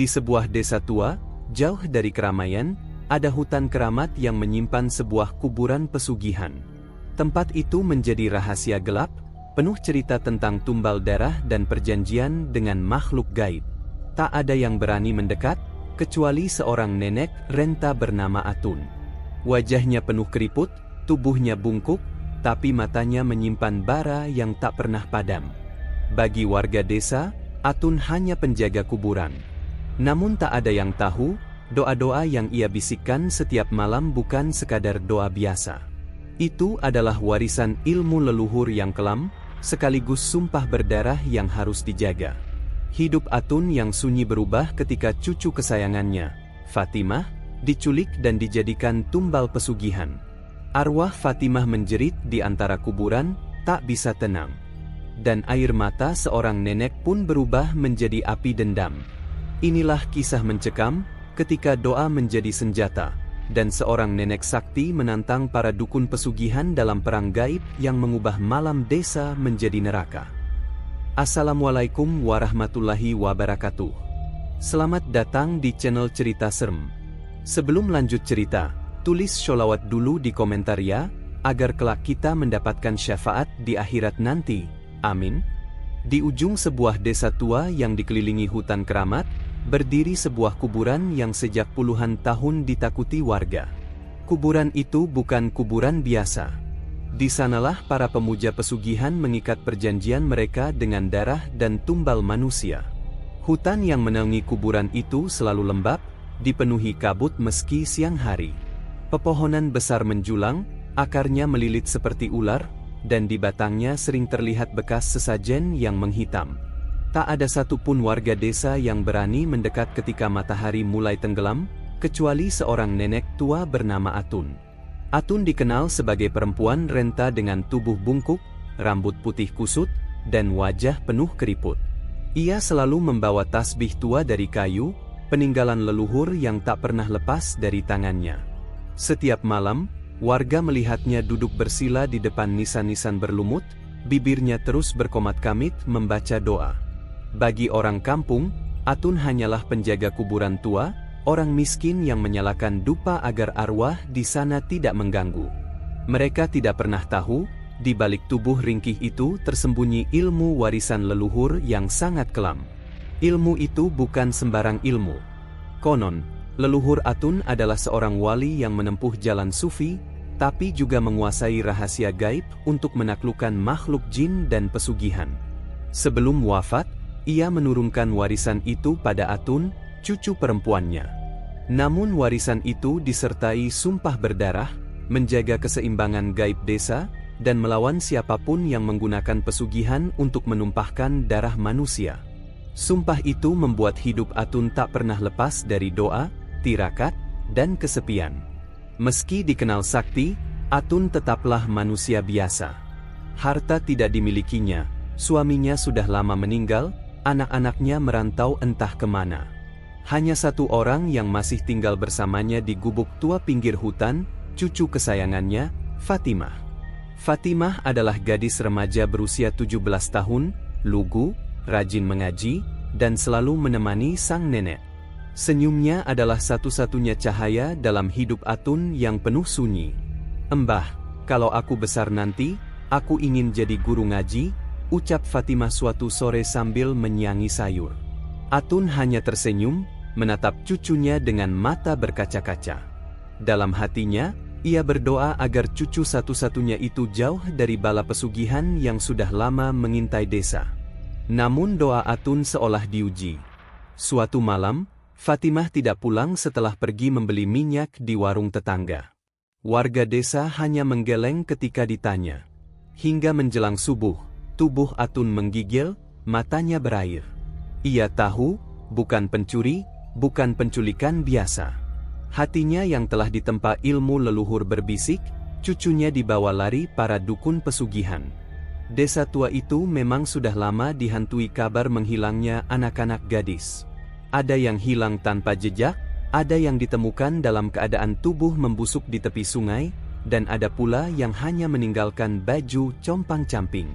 Di sebuah desa tua, jauh dari keramaian, ada hutan keramat yang menyimpan sebuah kuburan pesugihan. Tempat itu menjadi rahasia gelap, penuh cerita tentang tumbal darah dan perjanjian dengan makhluk gaib. Tak ada yang berani mendekat, kecuali seorang nenek renta bernama Atun. Wajahnya penuh keriput, tubuhnya bungkuk, tapi matanya menyimpan bara yang tak pernah padam. Bagi warga desa, Atun hanya penjaga kuburan. Namun tak ada yang tahu, doa-doa yang ia bisikkan setiap malam bukan sekadar doa biasa. Itu adalah warisan ilmu leluhur yang kelam, sekaligus sumpah berdarah yang harus dijaga. Hidup Atun yang sunyi berubah ketika cucu kesayangannya, Fatimah, diculik dan dijadikan tumbal pesugihan. Arwah Fatimah menjerit di antara kuburan, tak bisa tenang. Dan air mata seorang nenek pun berubah menjadi api dendam. Inilah kisah mencekam, ketika doa menjadi senjata, dan seorang nenek sakti menantang para dukun pesugihan dalam perang gaib yang mengubah malam desa menjadi neraka. Assalamualaikum warahmatullahi wabarakatuh. Selamat datang di channel Cerita Serem. Sebelum lanjut cerita, tulis sholawat dulu di komentar ya, agar kelak kita mendapatkan syafaat di akhirat nanti. Amin. Di ujung sebuah desa tua yang dikelilingi hutan keramat, berdiri sebuah kuburan yang sejak puluhan tahun ditakuti warga. Kuburan itu bukan kuburan biasa. Di sanalah para pemuja pesugihan mengikat perjanjian mereka dengan darah dan tumbal manusia. Hutan yang menaungi kuburan itu selalu lembab, dipenuhi kabut meski siang hari. Pepohonan besar menjulang, akarnya melilit seperti ular, dan di batangnya sering terlihat bekas sesajen yang menghitam. Tak ada satupun warga desa yang berani mendekat ketika matahari mulai tenggelam, kecuali seorang nenek tua bernama Atun. Atun dikenal sebagai perempuan renta dengan tubuh bungkuk, rambut putih kusut, dan wajah penuh keriput. Ia selalu membawa tasbih tua dari kayu, peninggalan leluhur yang tak pernah lepas dari tangannya. Setiap malam, warga melihatnya duduk bersila di depan nisan-nisan berlumut, bibirnya terus berkomat-kamit membaca doa. Bagi orang kampung, Atun hanyalah penjaga kuburan tua, orang miskin yang menyalakan dupa agar arwah di sana tidak mengganggu. Mereka tidak pernah tahu, di balik tubuh ringkih itu tersembunyi ilmu warisan leluhur yang sangat kelam. Ilmu itu bukan sembarang ilmu. Konon, leluhur Atun adalah seorang wali yang menempuh jalan sufi, tapi juga menguasai rahasia gaib untuk menaklukkan makhluk jin dan pesugihan. Sebelum wafat, ia menurunkan warisan itu pada Atun, cucu perempuannya. Namun warisan itu disertai sumpah berdarah, menjaga keseimbangan gaib desa, dan melawan siapapun yang menggunakan pesugihan untuk menumpahkan darah manusia. Sumpah itu membuat hidup Atun tak pernah lepas dari doa, tirakat, dan kesepian. Meski dikenal sakti, Atun tetaplah manusia biasa. Harta tidak dimilikinya, suaminya sudah lama meninggal, anak-anaknya merantau entah kemana. Hanya satu orang yang masih tinggal bersamanya di gubuk tua pinggir hutan, cucu kesayangannya, Fatimah. Fatimah adalah gadis remaja berusia 17 tahun, lugu, rajin mengaji, dan selalu menemani sang nenek. Senyumnya adalah satu-satunya cahaya dalam hidup Atun yang penuh sunyi. "Mbah, kalau aku besar nanti, aku ingin jadi guru ngaji," ucap Fatimah suatu sore sambil menyangi sayur. Atun hanya tersenyum, menatap cucunya dengan mata berkaca-kaca. Dalam hatinya, ia berdoa agar cucu satu-satunya itu jauh dari bala pesugihan yang sudah lama mengintai desa. Namun doa Atun seolah diuji. Suatu malam, Fatimah tidak pulang setelah pergi membeli minyak di warung tetangga. Warga desa hanya menggeleng ketika ditanya. Hingga menjelang subuh, tubuh Atun menggigil, matanya berair. Ia tahu, bukan pencuri, bukan penculikan biasa. Hatinya yang telah ditempa ilmu leluhur berbisik, cucunya dibawa lari para dukun pesugihan. Desa tua itu memang sudah lama dihantui kabar menghilangnya anak-anak gadis. Ada yang hilang tanpa jejak, ada yang ditemukan dalam keadaan tubuh membusuk di tepi sungai, dan ada pula yang hanya meninggalkan baju compang-camping.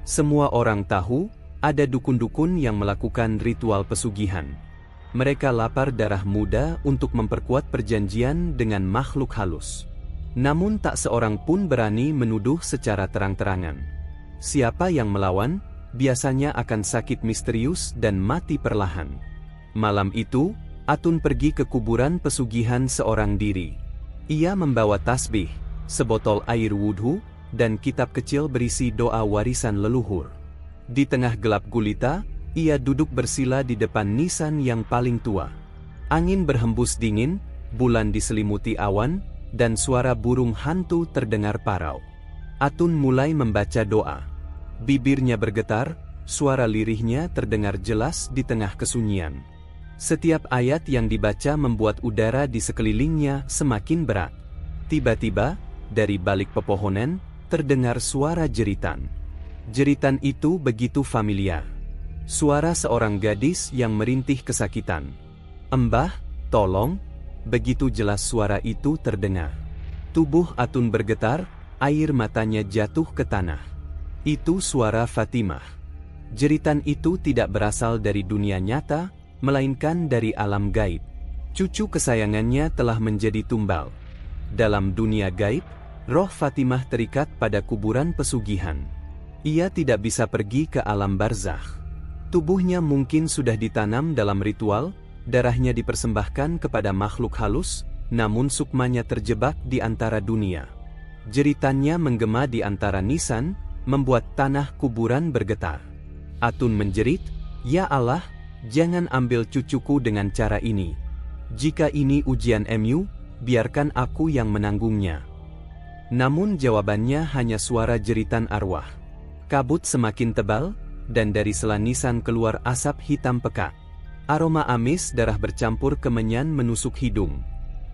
Semua orang tahu, ada dukun-dukun yang melakukan ritual pesugihan. Mereka lapar darah muda untuk memperkuat perjanjian dengan makhluk halus. Namun tak seorang pun berani menuduh secara terang-terangan. Siapa yang melawan, biasanya akan sakit misterius dan mati perlahan. Malam itu, Atun pergi ke kuburan pesugihan seorang diri. Ia membawa tasbih, sebotol air wudhu, dan kitab kecil berisi doa warisan leluhur. Di tengah gelap gulita, ia duduk bersila di depan nisan yang paling tua. Angin berhembus dingin, bulan diselimuti awan, dan suara burung hantu terdengar parau. Atun mulai membaca doa. Bibirnya bergetar, suara lirihnya terdengar jelas di tengah kesunyian. Setiap ayat yang dibaca membuat udara di sekelilingnya semakin berat. Tiba-tiba, dari balik pepohonan, terdengar suara jeritan. Jeritan itu begitu familiar. Suara seorang gadis yang merintih kesakitan. "Mbah, tolong!" Begitu jelas suara itu terdengar. Tubuh Atun bergetar, air matanya jatuh ke tanah. Itu suara Fatimah. Jeritan itu tidak berasal dari dunia nyata, melainkan dari alam gaib. Cucu kesayangannya telah menjadi tumbal. Dalam dunia gaib, roh Fatimah terikat pada kuburan pesugihan. Ia tidak bisa pergi ke alam barzakh. Tubuhnya mungkin sudah ditanam dalam ritual, darahnya dipersembahkan kepada makhluk halus, namun sukmanya terjebak di antara dunia. Jeritannya menggema di antara nisan, membuat tanah kuburan bergetar. Atun menjerit, "Ya Allah, jangan ambil cucuku dengan cara ini. Jika ini ujian MU, biarkan aku yang menanggungnya." Namun jawabannya hanya suara jeritan arwah. Kabut semakin tebal, dan dari sela nisan keluar asap hitam pekat. Aroma amis darah bercampur kemenyan menusuk hidung.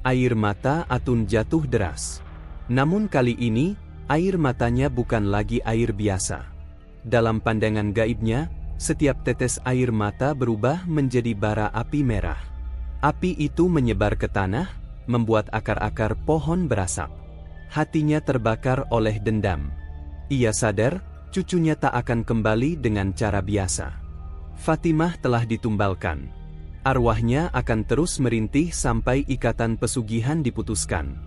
Air mata Atun jatuh deras. Namun kali ini, air matanya bukan lagi air biasa. Dalam pandangan gaibnya, setiap tetes air mata berubah menjadi bara api merah. Api itu menyebar ke tanah, membuat akar-akar pohon berasap. Hatinya terbakar oleh dendam. Ia sadar, cucunya tak akan kembali dengan cara biasa. Fatimah telah ditumbalkan. Arwahnya akan terus merintih sampai ikatan pesugihan diputuskan.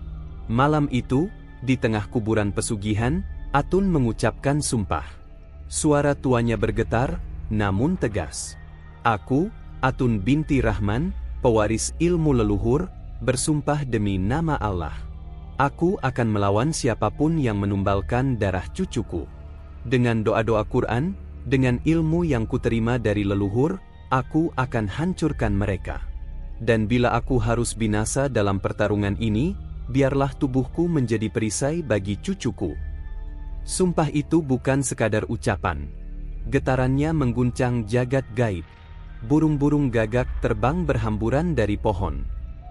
Malam itu, di tengah kuburan pesugihan, Atun mengucapkan sumpah. Suara tuanya bergetar, namun tegas. "Aku, Atun binti Rahman, pewaris ilmu leluhur, bersumpah demi nama Allah. Aku akan melawan siapapun yang menumbalkan darah cucuku. Dengan doa-doa Quran, dengan ilmu yang kuterima dari leluhur, aku akan hancurkan mereka. Dan bila aku harus binasa dalam pertarungan ini, biarlah tubuhku menjadi perisai bagi cucuku." Sumpah itu bukan sekadar ucapan. Getarannya mengguncang jagat gaib. Burung-burung gagak terbang berhamburan dari pohon.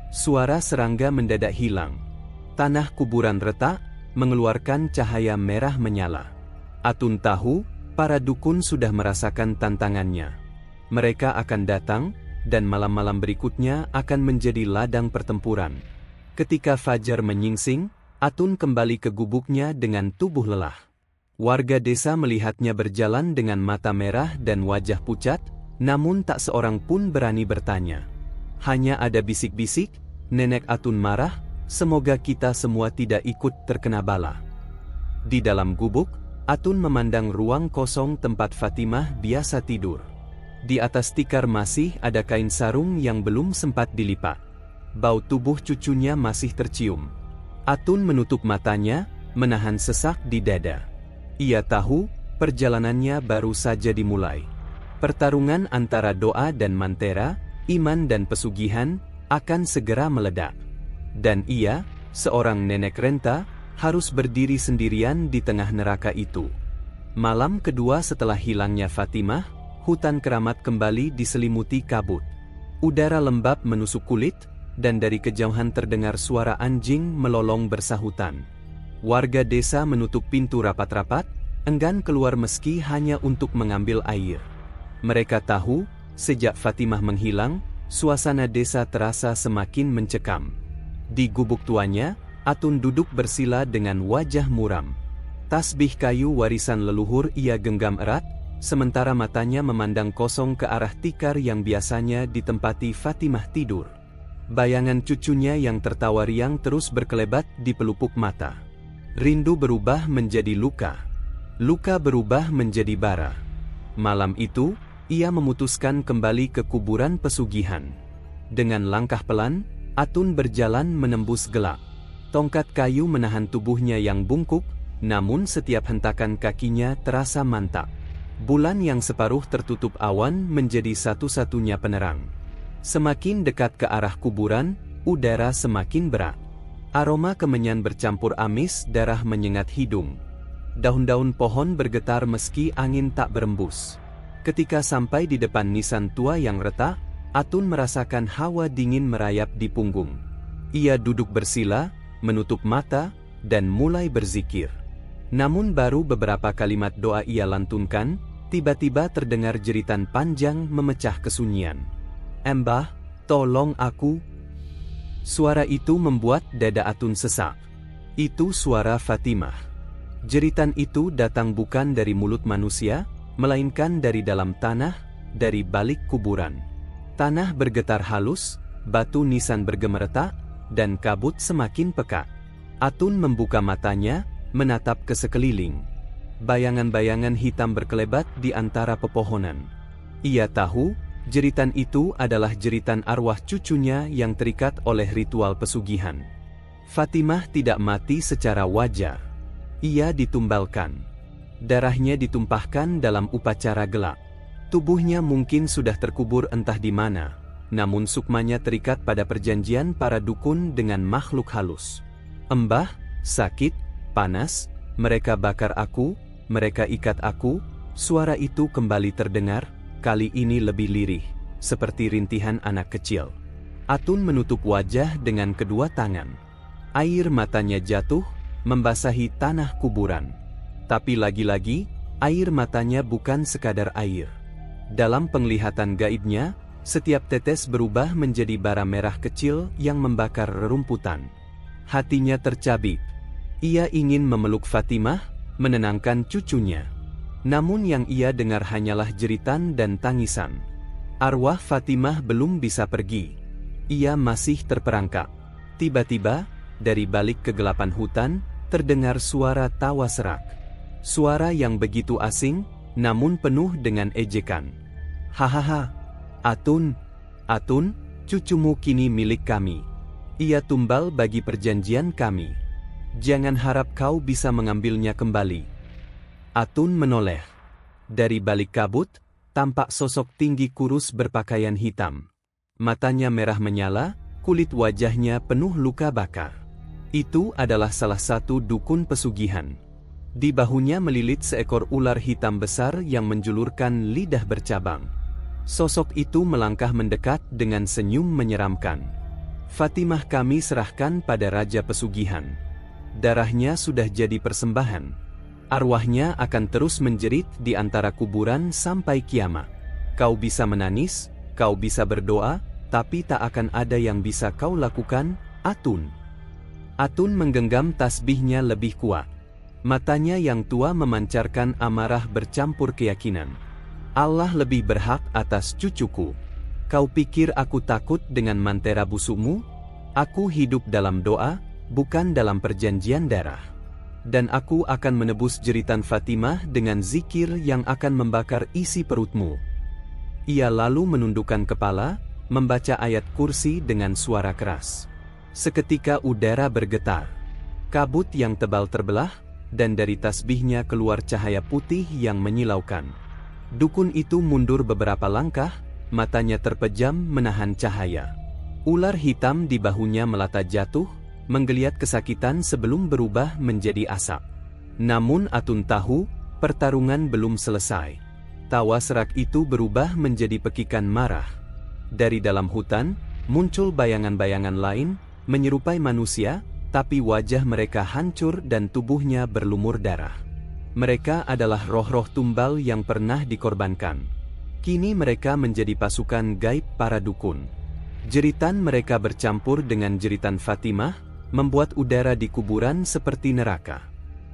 Suara serangga mendadak hilang. Tanah kuburan retak, mengeluarkan cahaya merah menyala. Atun tahu, para dukun sudah merasakan tantangannya. Mereka akan datang, dan malam-malam berikutnya akan menjadi ladang pertempuran. Ketika fajar menyingsing, Atun kembali ke gubuknya dengan tubuh lelah. Warga desa melihatnya berjalan dengan mata merah dan wajah pucat, namun tak seorang pun berani bertanya. Hanya ada bisik-bisik, "Nenek Atun marah, semoga kita semua tidak ikut terkena bala." Di dalam gubuk, Atun memandang ruang kosong tempat Fatimah biasa tidur. Di atas tikar masih ada kain sarung yang belum sempat dilipat. Bau tubuh cucunya masih tercium. Atun menutup matanya, menahan sesak di dada. Ia tahu, perjalanannya baru saja dimulai. Pertarungan antara doa dan mantera, iman dan pesugihan, akan segera meledak. Dan ia, seorang nenek renta, harus berdiri sendirian di tengah neraka itu. Malam kedua setelah hilangnya Fatimah, hutan keramat kembali diselimuti kabut. Udara lembab menusuk kulit, dan dari kejauhan terdengar suara anjing melolong bersahutan. Warga desa menutup pintu rapat-rapat, enggan keluar meski hanya untuk mengambil air. Mereka tahu, sejak Fatimah menghilang, suasana desa terasa semakin mencekam. Di gubuk tuanya, Atun duduk bersila dengan wajah muram. Tasbih kayu warisan leluhur ia genggam erat, sementara matanya memandang kosong ke arah tikar yang biasanya ditempati Fatimah tidur. Bayangan cucunya yang tertawa riang terus berkelebat di pelupuk mata. Rindu berubah menjadi luka. Luka berubah menjadi bara. Malam itu, ia memutuskan kembali ke kuburan pesugihan. Dengan langkah pelan, Atun berjalan menembus gelap. Tongkat kayu menahan tubuhnya yang bungkuk, namun setiap hentakan kakinya terasa mantap. Bulan yang separuh tertutup awan menjadi satu-satunya penerang. Semakin dekat ke arah kuburan, udara semakin berat. Aroma kemenyan bercampur amis darah menyengat hidung. Daun-daun pohon bergetar meski angin tak berembus. Ketika sampai di depan nisan tua yang retak, Atun merasakan hawa dingin merayap di punggung. Ia duduk bersila, menutup mata, dan mulai berzikir. Namun baru beberapa kalimat doa ia lantunkan, tiba-tiba terdengar jeritan panjang memecah kesunyian. "Mbah, tolong aku." Suara itu membuat dada Atun sesak. Itu suara Fatimah. Jeritan itu datang bukan dari mulut manusia, melainkan dari dalam tanah, dari balik kuburan. Tanah bergetar halus, batu nisan bergemeretak, dan kabut semakin pekat. Atun membuka matanya, menatap ke sekeliling. Bayangan-bayangan hitam berkelebat di antara pepohonan. Ia tahu, jeritan itu adalah jeritan arwah cucunya yang terikat oleh ritual pesugihan. Fatimah tidak mati secara wajar. Ia ditumbalkan. Darahnya ditumpahkan dalam upacara gelap. Tubuhnya mungkin sudah terkubur entah di mana, namun sukmanya terikat pada perjanjian para dukun dengan makhluk halus. "Mbah, sakit, panas, mereka bakar aku, mereka ikat aku." Suara itu kembali terdengar, kali ini lebih lirih, seperti rintihan anak kecil. Atun menutup wajah dengan kedua tangan. Air matanya jatuh, membasahi tanah kuburan. Tapi lagi-lagi, air matanya bukan sekadar air. Dalam penglihatan gaibnya, setiap tetes berubah menjadi bara merah kecil yang membakar rerumputan. Hatinya tercabik. Ia ingin memeluk Fatimah, menenangkan cucunya. Namun yang ia dengar hanyalah jeritan dan tangisan. Arwah Fatimah belum bisa pergi. Ia masih terperangkap. Tiba-tiba, dari balik kegelapan hutan, terdengar suara tawa serak. Suara yang begitu asing, namun penuh dengan ejekan. "Hahaha, Atun, Atun, cucumu kini milik kami. Ia tumbal bagi perjanjian kami. Jangan harap kau bisa mengambilnya kembali." Atun menoleh. Dari balik kabut, tampak sosok tinggi kurus berpakaian hitam. Matanya merah menyala, kulit wajahnya penuh luka bakar. Itu adalah salah satu dukun pesugihan. Di bahunya melilit seekor ular hitam besar yang menjulurkan lidah bercabang. Sosok itu melangkah mendekat dengan senyum menyeramkan. "Fatimah kami serahkan pada Raja Pesugihan. Darahnya sudah jadi persembahan. Arwahnya akan terus menjerit di antara kuburan sampai kiamat. Kau bisa menangis, kau bisa berdoa, tapi tak akan ada yang bisa kau lakukan, Atun." Atun menggenggam tasbihnya lebih kuat. Matanya yang tua memancarkan amarah bercampur keyakinan. "Allah lebih berhak atas cucuku. Kau pikir aku takut dengan mantera busukmu? Aku hidup dalam doa, bukan dalam perjanjian darah. Dan aku akan menebus jeritan Fatimah dengan zikir yang akan membakar isi perutmu." Ia lalu menundukkan kepala, membaca ayat kursi dengan suara keras. Seketika udara bergetar. Kabut yang tebal terbelah, dan dari tasbihnya keluar cahaya putih yang menyilaukan. Dukun itu mundur beberapa langkah, matanya terpejam menahan cahaya. Ular hitam di bahunya melata jatuh, menggeliat kesakitan sebelum berubah menjadi asap. Namun Atun tahu, pertarungan belum selesai. Tawa serak itu berubah menjadi pekikan marah. Dari dalam hutan, muncul bayangan-bayangan lain, menyerupai manusia, tapi wajah mereka hancur dan tubuhnya berlumur darah. Mereka adalah roh-roh tumbal yang pernah dikorbankan. Kini mereka menjadi pasukan gaib para dukun. Jeritan mereka bercampur dengan jeritan Fatimah, membuat udara di kuburan seperti neraka.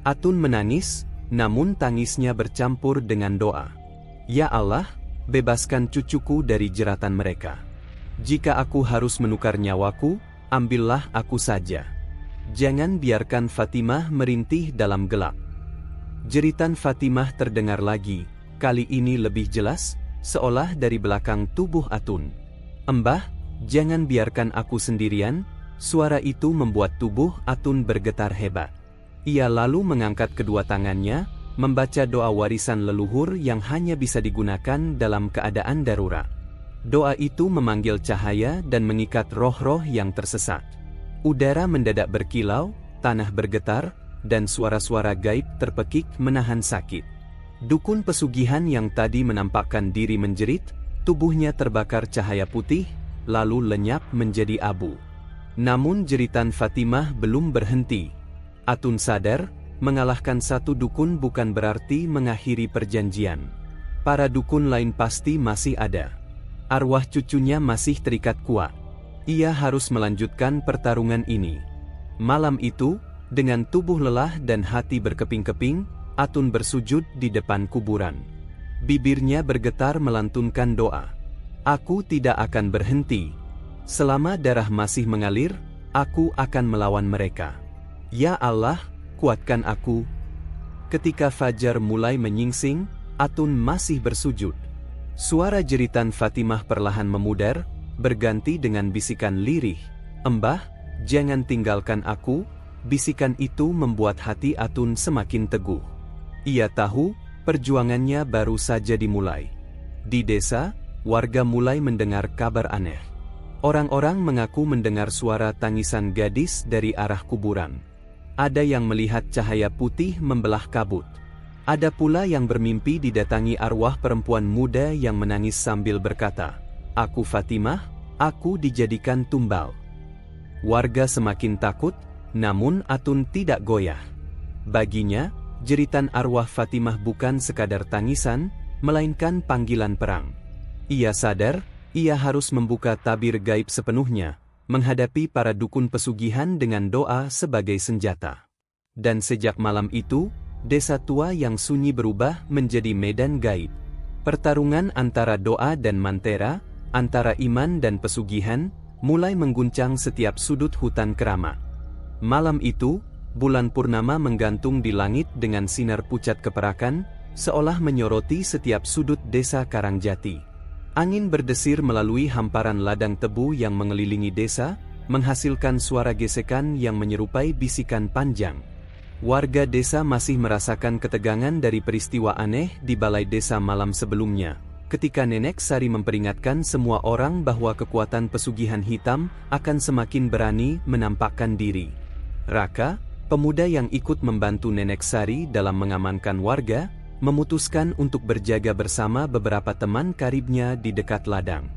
Atun menangis, namun tangisnya bercampur dengan doa. Ya Allah, bebaskan cucuku dari jeratan mereka. Jika aku harus menukar nyawaku, ambillah aku saja. Jangan biarkan Fatimah merintih dalam gelap. Jeritan Fatimah terdengar lagi, kali ini lebih jelas, seolah dari belakang tubuh Atun. Mbah, jangan biarkan aku sendirian. Suara itu membuat tubuh Atun bergetar hebat. Ia lalu mengangkat kedua tangannya, membaca doa warisan leluhur yang hanya bisa digunakan dalam keadaan darurat. Doa itu memanggil cahaya dan mengikat roh-roh yang tersesat. Udara mendadak berkilau, tanah bergetar, dan suara-suara gaib terpekik menahan sakit. Dukun pesugihan yang tadi menampakkan diri menjerit, tubuhnya terbakar cahaya putih, lalu lenyap menjadi abu. Namun jeritan Fatimah belum berhenti. Atun sadar, mengalahkan satu dukun bukan berarti mengakhiri perjanjian. Para dukun lain pasti masih ada. Arwah cucunya masih terikat kuat. Ia harus melanjutkan pertarungan ini. Malam itu, dengan tubuh lelah dan hati berkeping-keping, Atun bersujud di depan kuburan. Bibirnya bergetar melantunkan doa. Aku tidak akan berhenti. Selama darah masih mengalir, aku akan melawan mereka. Ya Allah, kuatkan aku. Ketika fajar mulai menyingsing, Atun masih bersujud. Suara jeritan Fatimah perlahan memudar, berganti dengan bisikan lirih. Mbah, jangan tinggalkan aku. Bisikan itu membuat hati Atun semakin teguh. Ia tahu, perjuangannya baru saja dimulai. Di desa, warga mulai mendengar kabar aneh. Orang-orang mengaku mendengar suara tangisan gadis dari arah kuburan. Ada yang melihat cahaya putih membelah kabut. Ada pula yang bermimpi didatangi arwah perempuan muda yang menangis sambil berkata, "Aku Fatimah, aku dijadikan tumbal." Warga semakin takut, namun Atun tidak goyah. Baginya, jeritan arwah Fatimah bukan sekadar tangisan, melainkan panggilan perang. Ia sadar, ia harus membuka tabir gaib sepenuhnya, menghadapi para dukun pesugihan dengan doa sebagai senjata. Dan sejak malam itu, desa tua yang sunyi berubah menjadi medan gaib. Pertarungan antara doa dan mantera, antara iman dan pesugihan, mulai mengguncang setiap sudut hutan keramat. Malam itu, bulan purnama menggantung di langit dengan sinar pucat keperakan, seolah menyoroti setiap sudut desa Karangjati. Angin berdesir melalui hamparan ladang tebu yang mengelilingi desa, menghasilkan suara gesekan yang menyerupai bisikan panjang. Warga desa masih merasakan ketegangan dari peristiwa aneh di balai desa malam sebelumnya, ketika Nenek Sari memperingatkan semua orang bahwa kekuatan pesugihan hitam akan semakin berani menampakkan diri. Raka, pemuda yang ikut membantu Nenek Sari dalam mengamankan warga, memutuskan untuk berjaga bersama beberapa teman karibnya di dekat ladang.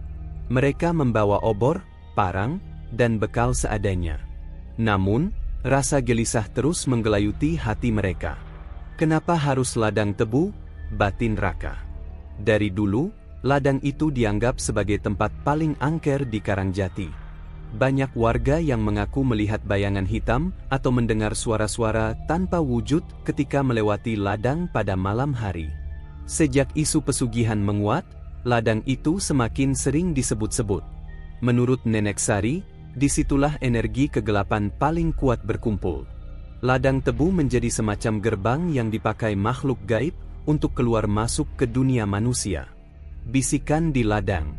Mereka membawa obor, parang, dan bekal seadanya. Namun, rasa gelisah terus menggelayuti hati mereka. Kenapa harus ladang tebu? Batin Raka. Dari dulu, ladang itu dianggap sebagai tempat paling angker di Karangjati. Banyak warga yang mengaku melihat bayangan hitam atau mendengar suara-suara tanpa wujud ketika melewati ladang pada malam hari. Sejak isu pesugihan menguat, ladang itu semakin sering disebut-sebut. Menurut Nenek Sari, disitulah energi kegelapan paling kuat berkumpul. Ladang tebu menjadi semacam gerbang yang dipakai makhluk gaib untuk keluar masuk ke dunia manusia. Bisikan di ladang.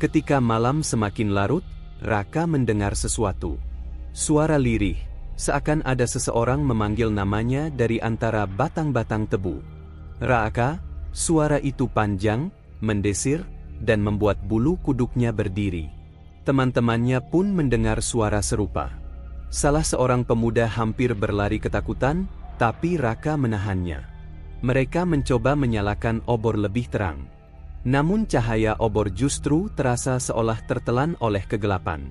Ketika malam semakin larut, Raka mendengar sesuatu. Suara lirih, seakan ada seseorang memanggil namanya dari antara batang-batang tebu. Raka, suara itu panjang, mendesir, dan membuat bulu kuduknya berdiri. Teman-temannya pun mendengar suara serupa. Salah seorang pemuda hampir berlari ketakutan, tapi Raka menahannya. Mereka mencoba menyalakan obor lebih terang. Namun cahaya obor justru terasa seolah tertelan oleh kegelapan.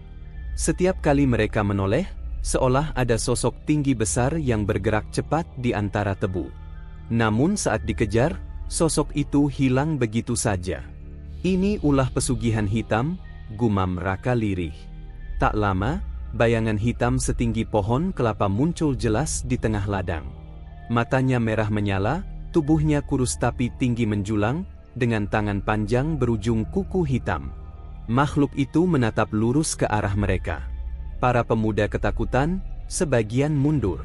Setiap kali mereka menoleh, seolah ada sosok tinggi besar yang bergerak cepat di antara tebu. Namun saat dikejar, sosok itu hilang begitu saja. Ini ulah pesugihan hitam, gumam Raka lirih. Tak lama, bayangan hitam setinggi pohon kelapa muncul jelas di tengah ladang. Matanya merah menyala, tubuhnya kurus tapi tinggi menjulang, dengan tangan panjang berujung kuku hitam. Makhluk itu menatap lurus ke arah mereka. Para pemuda ketakutan, sebagian mundur.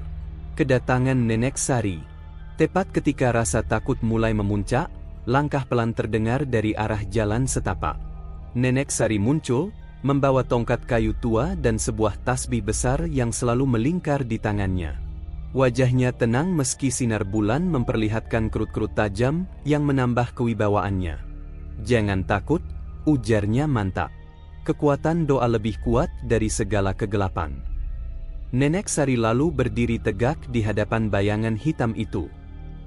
Kedatangan Nenek Sari. Tepat ketika rasa takut mulai memuncak, langkah pelan terdengar dari arah jalan setapak. Nenek Sari muncul, membawa tongkat kayu tua dan sebuah tasbih besar yang selalu melingkar di tangannya. Wajahnya tenang meski sinar bulan memperlihatkan kerut-kerut tajam yang menambah kewibawaannya. "Jangan takut," ujarnya mantap. "Kekuatan doa lebih kuat dari segala kegelapan." Nenek Sari lalu berdiri tegak di hadapan bayangan hitam itu.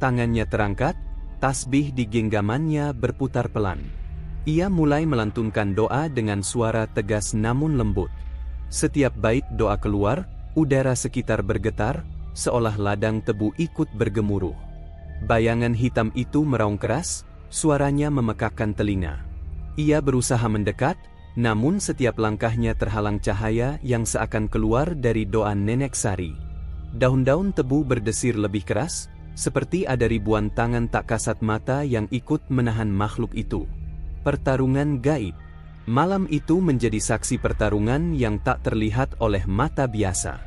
Tangannya terangkat, tasbih di genggamannya berputar pelan. Ia mulai melantunkan doa dengan suara tegas namun lembut. Setiap bait doa keluar, udara sekitar bergetar, seolah ladang tebu ikut bergemuruh. Bayangan hitam itu meraung keras, suaranya memekakkan telinga. Ia berusaha mendekat, namun setiap langkahnya terhalang cahaya yang seakan keluar dari doa Nenek Sari. Daun-daun tebu berdesir lebih keras, seperti ada ribuan tangan tak kasat mata yang ikut menahan makhluk itu. Pertarungan gaib. Malam itu menjadi saksi pertarungan yang tak terlihat oleh mata biasa.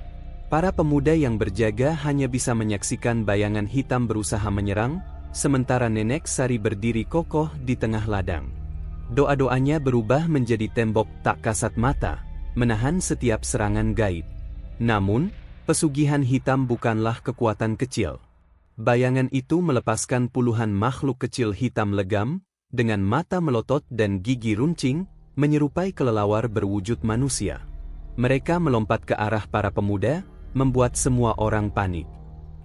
Para pemuda yang berjaga hanya bisa menyaksikan bayangan hitam berusaha menyerang, sementara Nenek Sari berdiri kokoh di tengah ladang. Doa-doanya berubah menjadi tembok tak kasat mata, menahan setiap serangan gaib. Namun, pesugihan hitam bukanlah kekuatan kecil. Bayangan itu melepaskan puluhan makhluk kecil hitam legam, dengan mata melotot dan gigi runcing, menyerupai kelelawar berwujud manusia. Mereka melompat ke arah para pemuda, membuat semua orang panik.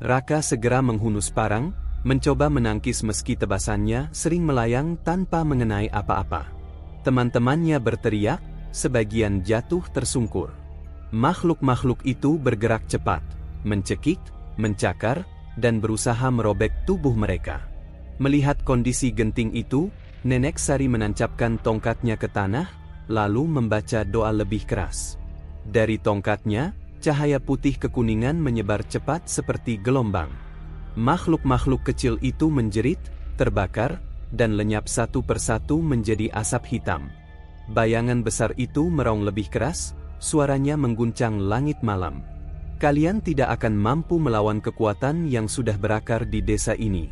Raka segera menghunus parang, mencoba menangkis meski tebasannya sering melayang tanpa mengenai apa-apa. Teman-temannya berteriak, sebagian jatuh tersungkur. Makhluk-makhluk itu bergerak cepat, mencekik, mencakar, dan berusaha merobek tubuh mereka. Melihat kondisi genting itu, Nenek Sari menancapkan tongkatnya ke tanah, lalu membaca doa lebih keras. Dari tongkatnya, cahaya putih kekuningan menyebar cepat seperti gelombang. Makhluk-makhluk kecil itu menjerit, terbakar, dan lenyap satu persatu menjadi asap hitam. Bayangan besar itu meraung lebih keras, suaranya mengguncang langit malam. "Kalian tidak akan mampu melawan kekuatan yang sudah berakar di desa ini."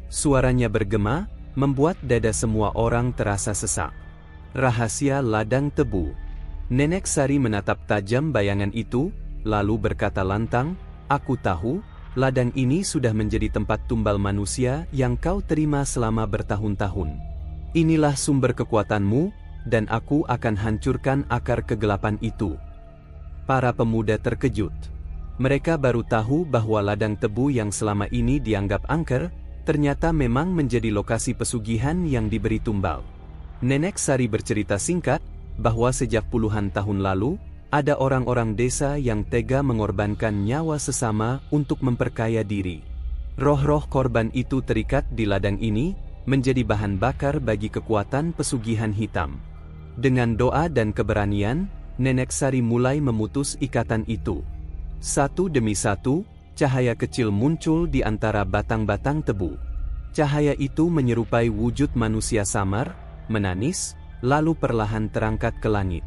Suaranya bergema, membuat dada semua orang terasa sesak. Rahasia ladang tebu. Nenek Sari menatap tajam bayangan itu, lalu berkata lantang, "Aku tahu, ladang ini sudah menjadi tempat tumbal manusia yang kau terima selama bertahun-tahun. Inilah sumber kekuatanmu, dan aku akan hancurkan akar kegelapan itu." Para pemuda terkejut. Mereka baru tahu bahwa ladang tebu yang selama ini dianggap angker, ternyata memang menjadi lokasi pesugihan yang diberi tumbal. Nenek Sari bercerita singkat, bahwa sejak puluhan tahun lalu, ada orang-orang desa yang tega mengorbankan nyawa sesama untuk memperkaya diri. Roh-roh korban itu terikat di ladang ini, menjadi bahan bakar bagi kekuatan pesugihan hitam. Dengan doa dan keberanian, Nenek Sari mulai memutus ikatan itu. Satu demi satu, cahaya kecil muncul di antara batang-batang tebu. Cahaya itu menyerupai wujud manusia samar, menanis, lalu perlahan terangkat ke langit.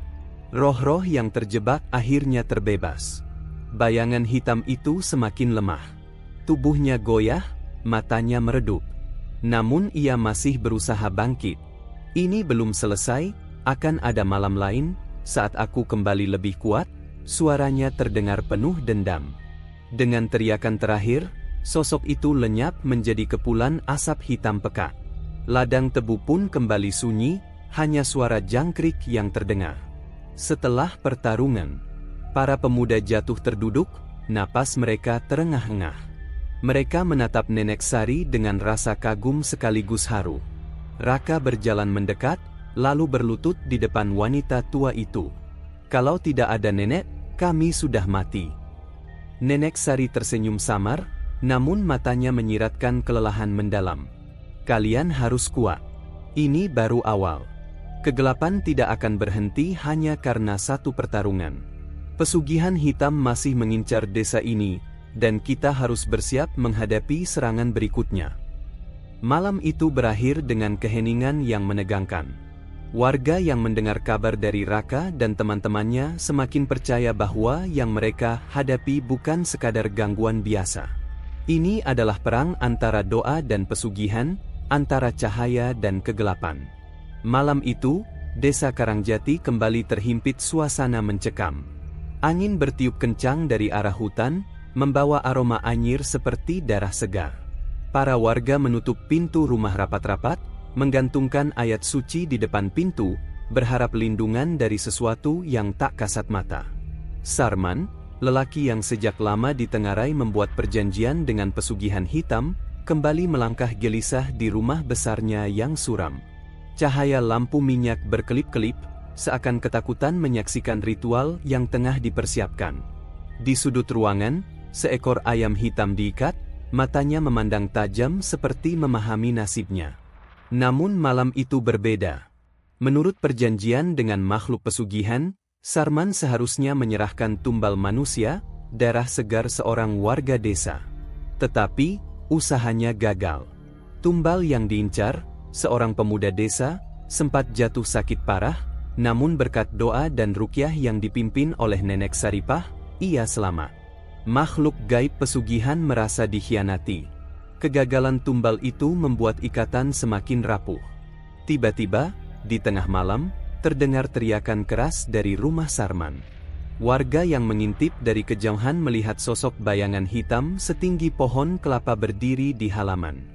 Roh-roh yang terjebak akhirnya terbebas. Bayangan hitam itu semakin lemah. Tubuhnya goyah, matanya meredup. Namun ia masih berusaha bangkit. "Ini belum selesai, akan ada malam lain, saat aku kembali lebih kuat," suaranya terdengar penuh dendam. Dengan teriakan terakhir, sosok itu lenyap menjadi kepulan asap hitam pekat. Ladang tebu pun kembali sunyi, hanya suara jangkrik yang terdengar. Setelah pertarungan, para pemuda jatuh terduduk, napas mereka terengah-engah. Mereka menatap Nenek Sari dengan rasa kagum sekaligus haru. Raka berjalan mendekat, lalu berlutut di depan wanita tua itu. "Kalau tidak ada nenek, kami sudah mati." Nenek Sari tersenyum samar, namun matanya menyiratkan kelelahan mendalam. "Kalian harus kuat. Ini baru awal. Kegelapan tidak akan berhenti hanya karena satu pertarungan. Pesugihan hitam masih mengincar desa ini, dan kita harus bersiap menghadapi serangan berikutnya." Malam itu berakhir dengan keheningan yang menegangkan. Warga yang mendengar kabar dari Raka dan teman-temannya semakin percaya bahwa yang mereka hadapi bukan sekadar gangguan biasa. Ini adalah perang antara doa dan pesugihan, antara cahaya dan kegelapan. Malam itu, Desa Karangjati kembali terhimpit suasana mencekam. Angin bertiup kencang dari arah hutan, membawa aroma anyir seperti darah segar. Para warga menutup pintu rumah rapat-rapat, menggantungkan ayat suci di depan pintu, berharap lindungan dari sesuatu yang tak kasat mata. Sarman, lelaki yang sejak lama ditengarai membuat perjanjian dengan pesugihan hitam, kembali melangkah gelisah di rumah besarnya yang suram. Cahaya lampu minyak berkelip-kelip, seakan ketakutan menyaksikan ritual yang tengah dipersiapkan. Di sudut ruangan, seekor ayam hitam diikat, matanya memandang tajam seperti memahami nasibnya. Namun malam itu berbeda. Menurut perjanjian dengan makhluk pesugihan, Sarman seharusnya menyerahkan tumbal manusia, darah segar seorang warga desa. Tetapi, usahanya gagal. Tumbal yang diincar, seorang pemuda desa, sempat jatuh sakit parah, namun berkat doa dan ruqyah yang dipimpin oleh Nenek Saripah, ia selamat. Makhluk gaib pesugihan merasa dikhianati. Kegagalan tumbal itu membuat ikatan semakin rapuh. Tiba-tiba, di tengah malam, terdengar teriakan keras dari rumah Sarman. Warga yang mengintip dari kejauhan melihat sosok bayangan hitam setinggi pohon kelapa berdiri di halaman.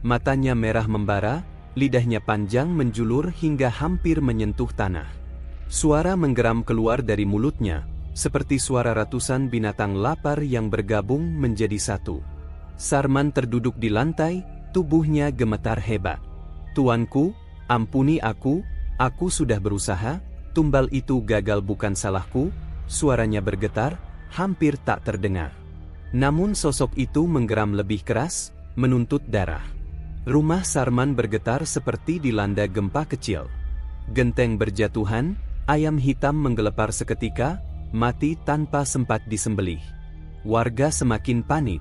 Matanya merah membara, lidahnya panjang menjulur hingga hampir menyentuh tanah. Suara menggeram keluar dari mulutnya, seperti suara ratusan binatang lapar yang bergabung menjadi satu. Sarman terduduk di lantai, tubuhnya gemetar hebat. "Tuanku, ampuni aku sudah berusaha, tumbal itu gagal bukan salahku," suaranya bergetar, hampir tak terdengar. Namun sosok itu menggeram lebih keras, menuntut darah. Rumah Sarman bergetar seperti dilanda gempa kecil. Genteng berjatuhan, ayam hitam menggelepar seketika, mati tanpa sempat disembelih. Warga semakin panik.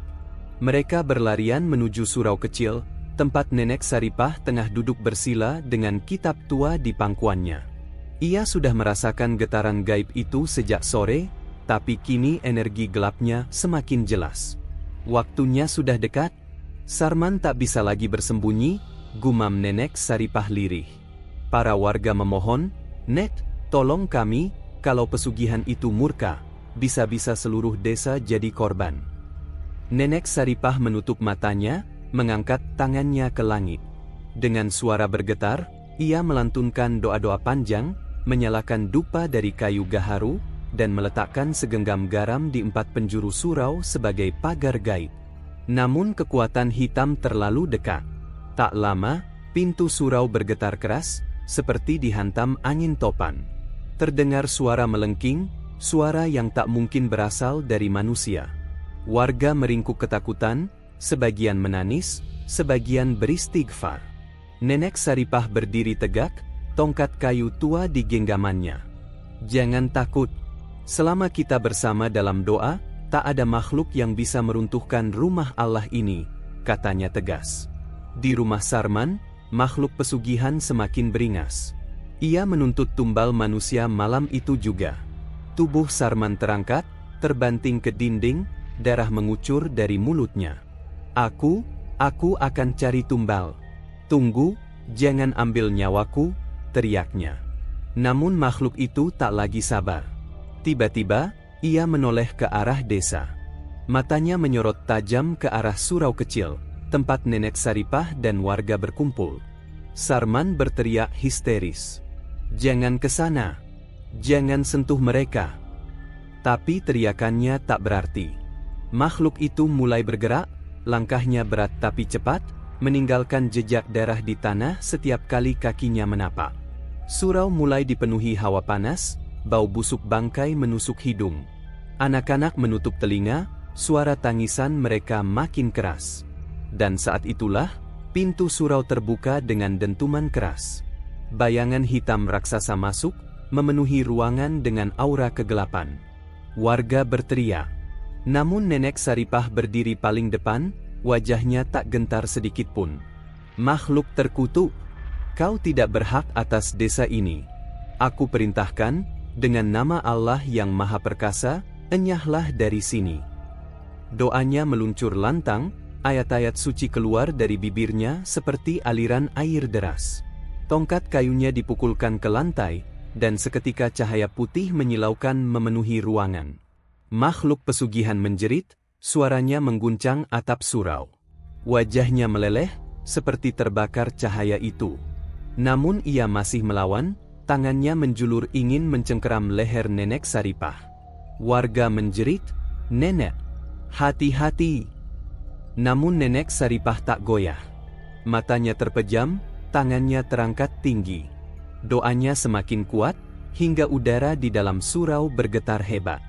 Mereka berlarian menuju surau kecil, tempat Nenek Saripah tengah duduk bersila dengan kitab tua di pangkuannya. Ia sudah merasakan getaran gaib itu sejak sore, tapi kini energi gelapnya semakin jelas. Waktunya sudah dekat. Sarman tak bisa lagi bersembunyi, gumam Nenek Saripah lirih. Para warga memohon, "Nek, tolong kami, kalau pesugihan itu murka, bisa-bisa seluruh desa jadi korban." Nenek Saripah menutup matanya, mengangkat tangannya ke langit. Dengan suara bergetar, ia melantunkan doa-doa panjang, menyalakan dupa dari kayu gaharu, dan meletakkan segenggam garam di 4 penjuru surau sebagai pagar gaib. Namun kekuatan hitam terlalu dekat. Tak lama, pintu surau bergetar keras, seperti dihantam angin topan. Terdengar suara melengking, suara yang tak mungkin berasal dari manusia. Warga meringkuk ketakutan, sebagian menangis, sebagian beristighfar. Nenek Saripah berdiri tegak, tongkat kayu tua di genggamannya. "Jangan takut. Selama kita bersama dalam doa, tak ada makhluk yang bisa meruntuhkan rumah Allah ini," katanya tegas. Di rumah Sarman, makhluk pesugihan semakin beringas. Ia menuntut tumbal manusia malam itu juga. Tubuh Sarman terangkat, terbanting ke dinding, darah mengucur dari mulutnya. Aku akan cari tumbal. Tunggu, jangan ambil nyawaku," teriaknya. Namun makhluk itu tak lagi sabar. Tiba-tiba, ia menoleh ke arah desa. Matanya menyorot tajam ke arah surau kecil, tempat Nenek Saripah dan warga berkumpul. Sarman berteriak histeris, "Jangan ke sana! Jangan sentuh mereka!" Tapi teriakannya tak berarti. Makhluk itu mulai bergerak, langkahnya berat tapi cepat, meninggalkan jejak darah di tanah setiap kali kakinya menapak. Surau mulai dipenuhi hawa panas, bau busuk bangkai menusuk hidung. Anak-anak menutup telinga, suara tangisan mereka makin keras. Dan saat itulah, pintu surau terbuka dengan dentuman keras. Bayangan hitam raksasa masuk, memenuhi ruangan dengan aura kegelapan. Warga berteriak. Namun Nenek Saripah berdiri paling depan, wajahnya tak gentar sedikit pun. Makhluk terkutuk, kau tidak berhak atas desa ini. Aku perintahkan, dengan nama Allah yang Maha Perkasa, enyahlah dari sini. Doanya meluncur lantang, ayat-ayat suci keluar dari bibirnya seperti aliran air deras. Tongkat kayunya dipukulkan ke lantai, dan seketika cahaya putih menyilaukan memenuhi ruangan. Makhluk pesugihan menjerit, suaranya mengguncang atap surau. Wajahnya meleleh, seperti terbakar cahaya itu. Namun ia masih melawan, tangannya menjulur ingin mencengkeram leher Nenek Saripah. Warga menjerit, "Nenek, hati-hati!" Namun Nenek Saripah tak goyah. Matanya terpejam, tangannya terangkat tinggi. Doanya semakin kuat, hingga udara di dalam surau bergetar hebat.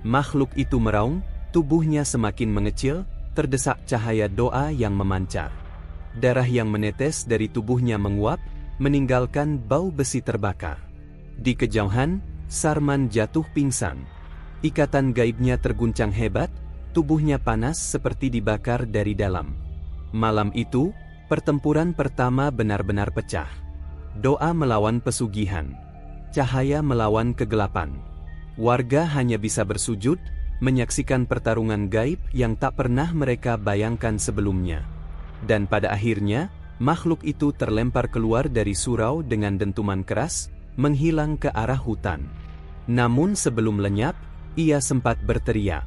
Makhluk itu meraung, tubuhnya semakin mengecil, terdesak cahaya doa yang memancar. Darah yang menetes dari tubuhnya menguap, meninggalkan bau besi terbakar. Di kejauhan, Sarman jatuh pingsan. Ikatan gaibnya terguncang hebat, tubuhnya panas seperti dibakar dari dalam. Malam itu, pertempuran pertama benar-benar pecah. Doa melawan pesugihan. Cahaya melawan kegelapan. Warga hanya bisa bersujud, menyaksikan pertarungan gaib yang tak pernah mereka bayangkan sebelumnya. Dan pada akhirnya, makhluk itu terlempar keluar dari surau dengan dentuman keras, menghilang ke arah hutan. Namun sebelum lenyap, ia sempat berteriak,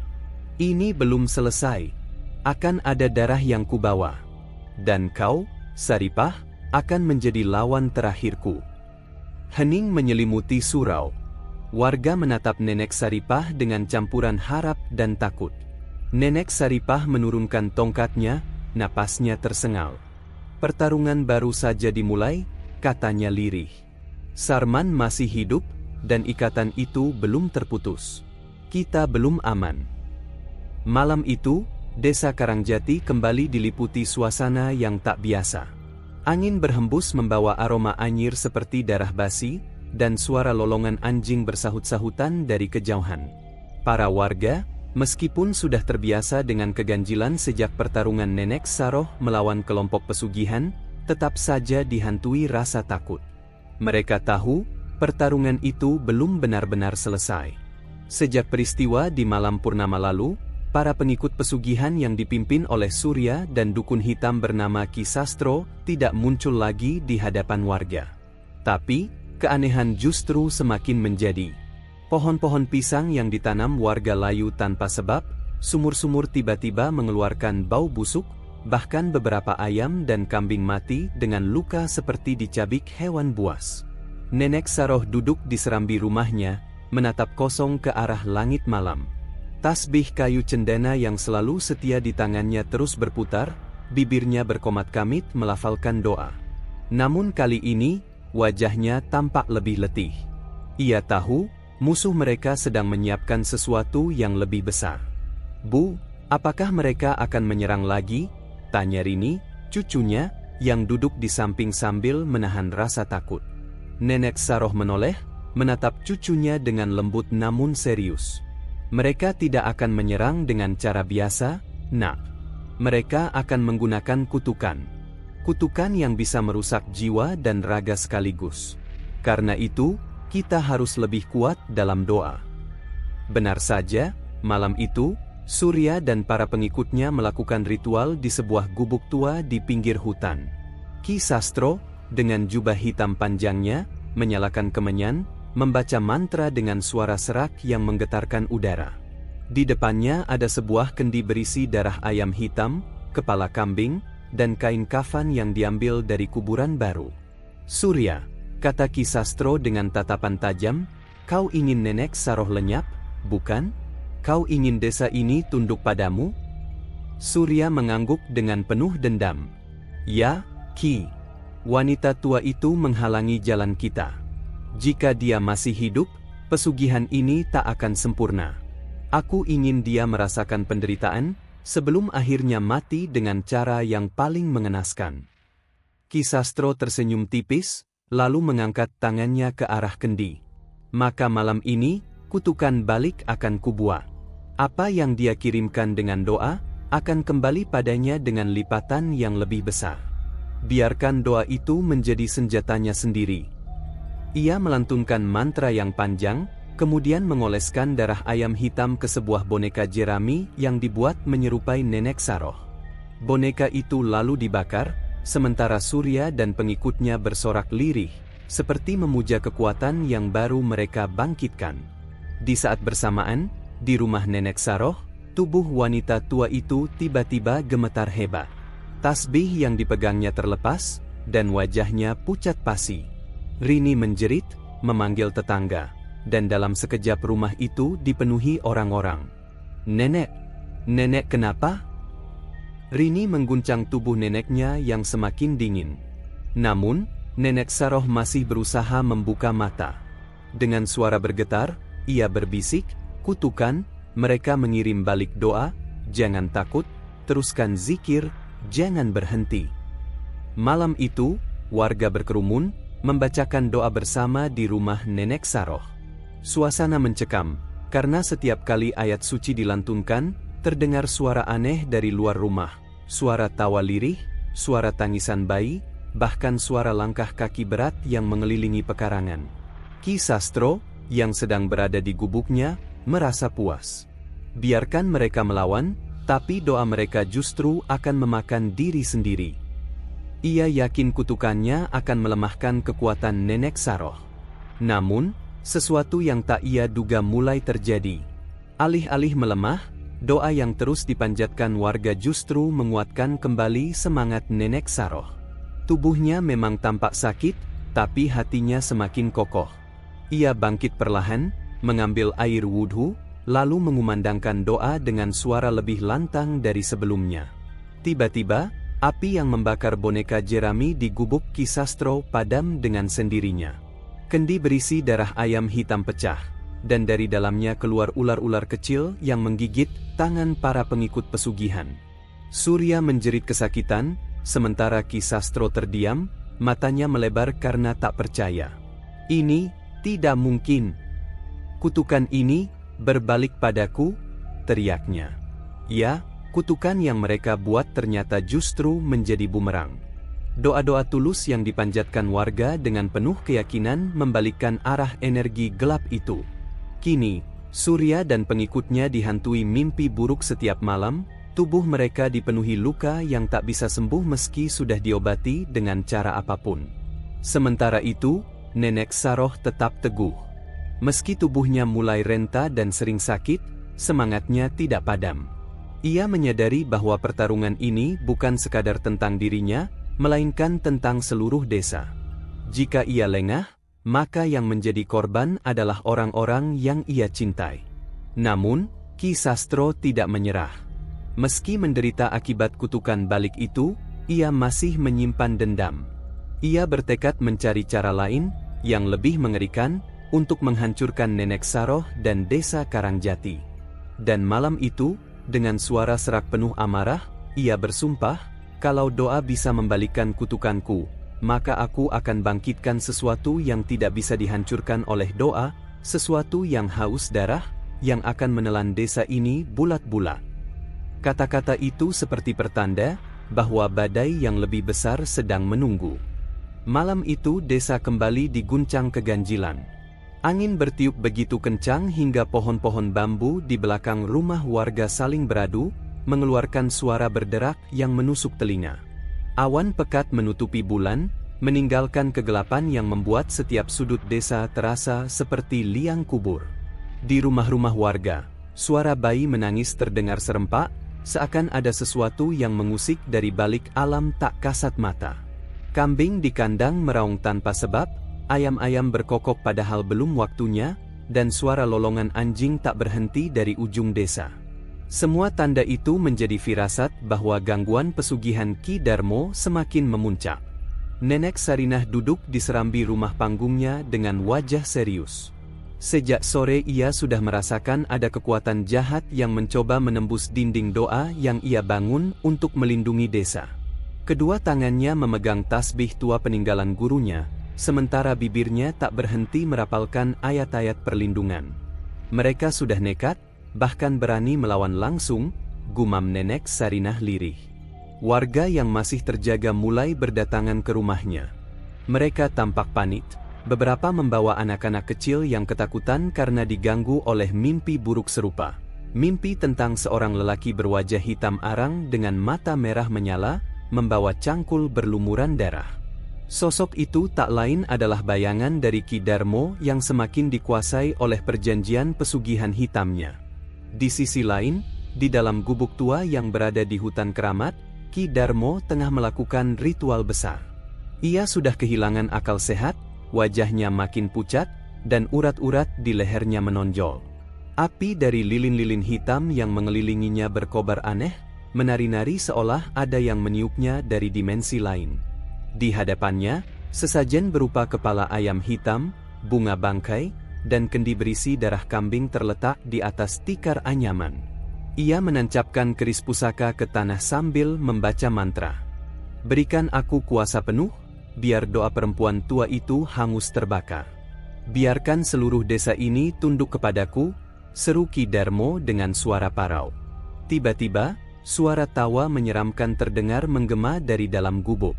"Ini belum selesai. Akan ada darah yang kubawa. Dan kau, Saripah, akan menjadi lawan terakhirku." Hening menyelimuti surau. Warga menatap Nenek Saripah dengan campuran harap dan takut. Nenek Saripah menurunkan tongkatnya, napasnya tersengal. "Pertarungan baru saja dimulai," katanya lirih. "Sarman masih hidup, dan ikatan itu belum terputus. Kita belum aman." Malam itu, desa Karangjati kembali diliputi suasana yang tak biasa. Angin berhembus membawa aroma anyir seperti darah basi, dan suara lolongan anjing bersahut-sahutan dari kejauhan. Para warga, meskipun sudah terbiasa dengan keganjilan sejak pertarungan Nenek Saroh melawan kelompok pesugihan, tetap saja dihantui rasa takut. Mereka tahu, pertarungan itu belum benar-benar selesai. Sejak peristiwa di malam purnama lalu, para pengikut pesugihan yang dipimpin oleh Surya dan dukun hitam bernama Ki Sastro tidak muncul lagi di hadapan warga. Tapi, keanehan justru semakin menjadi. Pohon-pohon pisang yang ditanam warga layu tanpa sebab, sumur-sumur tiba-tiba mengeluarkan bau busuk, bahkan beberapa ayam dan kambing mati dengan luka seperti dicabik hewan buas. Nenek Saroh duduk di serambi rumahnya, menatap kosong ke arah langit malam. Tasbih kayu cendana yang selalu setia di tangannya terus berputar, bibirnya berkomat-kamit melafalkan doa. Namun kali ini, wajahnya tampak lebih letih. Ia tahu, musuh mereka sedang menyiapkan sesuatu yang lebih besar. "Bu, apakah mereka akan menyerang lagi?" tanya Rini, cucunya, yang duduk di samping sambil menahan rasa takut. Nenek Saroh menoleh, menatap cucunya dengan lembut namun serius. "Mereka tidak akan menyerang dengan cara biasa, Nak. Mereka akan menggunakan kutukan. Kutukan yang bisa merusak jiwa dan raga sekaligus. Karena itu, kita harus lebih kuat dalam doa." Benar saja, malam itu, Surya dan para pengikutnya melakukan ritual di sebuah gubuk tua di pinggir hutan. Ki Sastro, dengan jubah hitam panjangnya, menyalakan kemenyan, membaca mantra dengan suara serak yang menggetarkan udara. Di depannya ada sebuah kendi berisi darah ayam hitam, kepala kambing, dan kain kafan yang diambil dari kuburan baru. "Surya," kata Ki Sastro dengan tatapan tajam, "kau ingin Nenek Saroh lenyap, bukan? Kau ingin desa ini tunduk padamu?" Surya mengangguk dengan penuh dendam. "Ya, Ki. Wanita tua itu menghalangi jalan kita. Jika dia masih hidup, pesugihan ini tak akan sempurna. Aku ingin dia merasakan penderitaan, sebelum akhirnya mati dengan cara yang paling mengenaskan." Ki Sastro tersenyum tipis, lalu mengangkat tangannya ke arah kendi. "Maka malam ini, kutukan balik akan kubuat. Apa yang dia kirimkan dengan doa, akan kembali padanya dengan lipatan yang lebih besar. biarkan doa itu menjadi senjatanya sendiri. Ia melantunkan mantra yang panjang, kemudian mengoleskan darah ayam hitam ke sebuah boneka jerami yang dibuat menyerupai Nenek Saroh. Boneka itu lalu dibakar, sementara Surya dan pengikutnya bersorak lirih, seperti memuja kekuatan yang baru mereka bangkitkan. Di saat bersamaan, di rumah Nenek Saroh, tubuh wanita tua itu tiba-tiba gemetar hebat. Tasbih yang dipegangnya terlepas, dan wajahnya pucat pasi. Rini menjerit, memanggil tetangga, dan dalam sekejap rumah itu dipenuhi orang-orang. "Nenek, nenek kenapa?" Rini mengguncang tubuh neneknya yang semakin dingin. Namun, Nenek Saroh masih berusaha membuka mata. Dengan suara bergetar, ia berbisik, "Kutukan, mereka mengirim balik doa, jangan takut, teruskan zikir, jangan berhenti." Malam itu, warga berkerumun, membacakan doa bersama di rumah Nenek Saroh. Suasana mencekam, karena setiap kali ayat suci dilantunkan, terdengar suara aneh dari luar rumah, suara tawa lirih, suara tangisan bayi, bahkan suara langkah kaki berat yang mengelilingi pekarangan. Ki Sastro, yang sedang berada di gubuknya, merasa puas. Biarkan mereka melawan, tapi doa mereka justru akan memakan diri sendiri. Ia yakin kutukannya akan melemahkan kekuatan Nenek Saroh. Namun, sesuatu yang tak ia duga mulai terjadi. Alih-alih melemah, doa yang terus dipanjatkan warga justru menguatkan kembali semangat Nenek Saroh. Tubuhnya memang tampak sakit, tapi hatinya semakin kokoh. Ia bangkit perlahan, mengambil air wudhu, lalu mengumandangkan doa dengan suara lebih lantang dari sebelumnya. Tiba-tiba, api yang membakar boneka jerami di gubuk Ki Sastro padam dengan sendirinya. Kendi berisi darah ayam hitam pecah, dan dari dalamnya keluar ular-ular kecil yang menggigit tangan para pengikut pesugihan. Surya menjerit kesakitan, sementara Ki Sastro terdiam, matanya melebar karena tak percaya. "Ini tidak mungkin. Kutukan ini berbalik padaku," teriaknya. Ya, kutukan yang mereka buat ternyata justru menjadi bumerang. Doa-doa tulus yang dipanjatkan warga dengan penuh keyakinan membalikkan arah energi gelap itu. Kini, Surya dan pengikutnya dihantui mimpi buruk setiap malam, tubuh mereka dipenuhi luka yang tak bisa sembuh meski sudah diobati dengan cara apapun. Sementara itu, Nenek Saroh tetap teguh. Meski tubuhnya mulai renta dan sering sakit, semangatnya tidak padam. Ia menyadari bahwa pertarungan ini bukan sekadar tentang dirinya, melainkan tentang seluruh desa. Jika ia lengah, maka yang menjadi korban adalah orang-orang yang ia cintai. Namun, Ki Sastro tidak menyerah. Meski menderita akibat kutukan balik itu, ia masih menyimpan dendam. Ia bertekad mencari cara lain, yang lebih mengerikan, untuk menghancurkan Nenek Saroh dan desa Karangjati. Dan malam itu, dengan suara serak penuh amarah, ia bersumpah, "Kalau doa bisa membalikkan kutukanku, maka aku akan bangkitkan sesuatu yang tidak bisa dihancurkan oleh doa, sesuatu yang haus darah, yang akan menelan desa ini bulat-bulat." Kata-kata itu seperti pertanda bahwa badai yang lebih besar sedang menunggu. Malam itu desa kembali diguncang keganjilan. Angin bertiup begitu kencang hingga pohon-pohon bambu di belakang rumah warga saling beradu, mengeluarkan suara berderak yang menusuk telinga. Awan pekat menutupi bulan, meninggalkan kegelapan yang membuat setiap sudut desa terasa seperti liang kubur. Di rumah-rumah warga, suara bayi menangis terdengar serempak, seakan ada sesuatu yang mengusik dari balik alam tak kasat mata. Kambing di kandang meraung tanpa sebab, ayam-ayam berkokok padahal belum waktunya, dan suara lolongan anjing tak berhenti dari ujung desa. Semua tanda itu menjadi firasat bahwa gangguan pesugihan Ki Darmo semakin memuncak. Nenek Sarinah duduk di serambi rumah panggungnya dengan wajah serius. Sejak sore ia sudah merasakan ada kekuatan jahat yang mencoba menembus dinding doa yang ia bangun untuk melindungi desa. Kedua tangannya memegang tasbih tua peninggalan gurunya, sementara bibirnya tak berhenti merapalkan ayat-ayat perlindungan. Mereka sudah nekat, bahkan berani melawan langsung, gumam Nenek Sarinah lirih. Warga yang masih terjaga mulai berdatangan ke rumahnya. Mereka tampak panik, beberapa membawa anak-anak kecil yang ketakutan karena diganggu oleh mimpi buruk serupa. Mimpi tentang seorang lelaki berwajah hitam arang dengan mata merah menyala, membawa cangkul berlumuran darah. Sosok itu tak lain adalah bayangan dari Ki Darmo yang semakin dikuasai oleh perjanjian pesugihan hitamnya. Di sisi lain, di dalam gubuk tua yang berada di hutan keramat, Ki Darmo tengah melakukan ritual besar. Ia sudah kehilangan akal sehat, wajahnya makin pucat, dan urat-urat di lehernya menonjol. Api dari lilin-lilin hitam yang mengelilinginya berkobar aneh, menari-nari seolah ada yang meniupnya dari dimensi lain. Di hadapannya, sesajen berupa kepala ayam hitam, bunga bangkai, dan kendi berisi darah kambing terletak di atas tikar anyaman. Ia menancapkan keris pusaka ke tanah sambil membaca mantra. Berikan aku kuasa penuh, biar doa perempuan tua itu hangus terbakar. Biarkan seluruh desa ini tunduk kepadaku, seru Ki Darmo dengan suara parau. Tiba-tiba, suara tawa menyeramkan terdengar menggema dari dalam gubuk.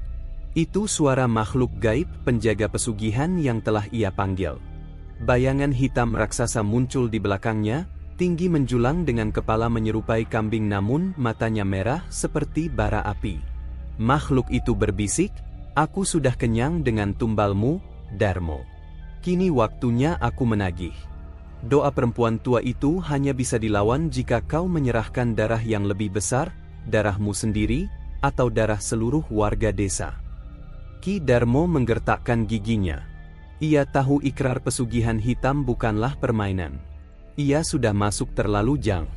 Itu suara makhluk gaib penjaga pesugihan yang telah ia panggil. Bayangan hitam raksasa muncul di belakangnya, tinggi menjulang dengan kepala menyerupai kambing namun matanya merah seperti bara api. Makhluk itu berbisik, "Aku sudah kenyang dengan tumbalmu, Darmo. Kini waktunya aku menagih. Doa perempuan tua itu hanya bisa dilawan jika kau menyerahkan darah yang lebih besar, darahmu sendiri, atau darah seluruh warga desa." Ki Darmo menggertakkan giginya. Ia tahu ikrar pesugihan hitam bukanlah permainan. Ia sudah masuk terlalu jauh.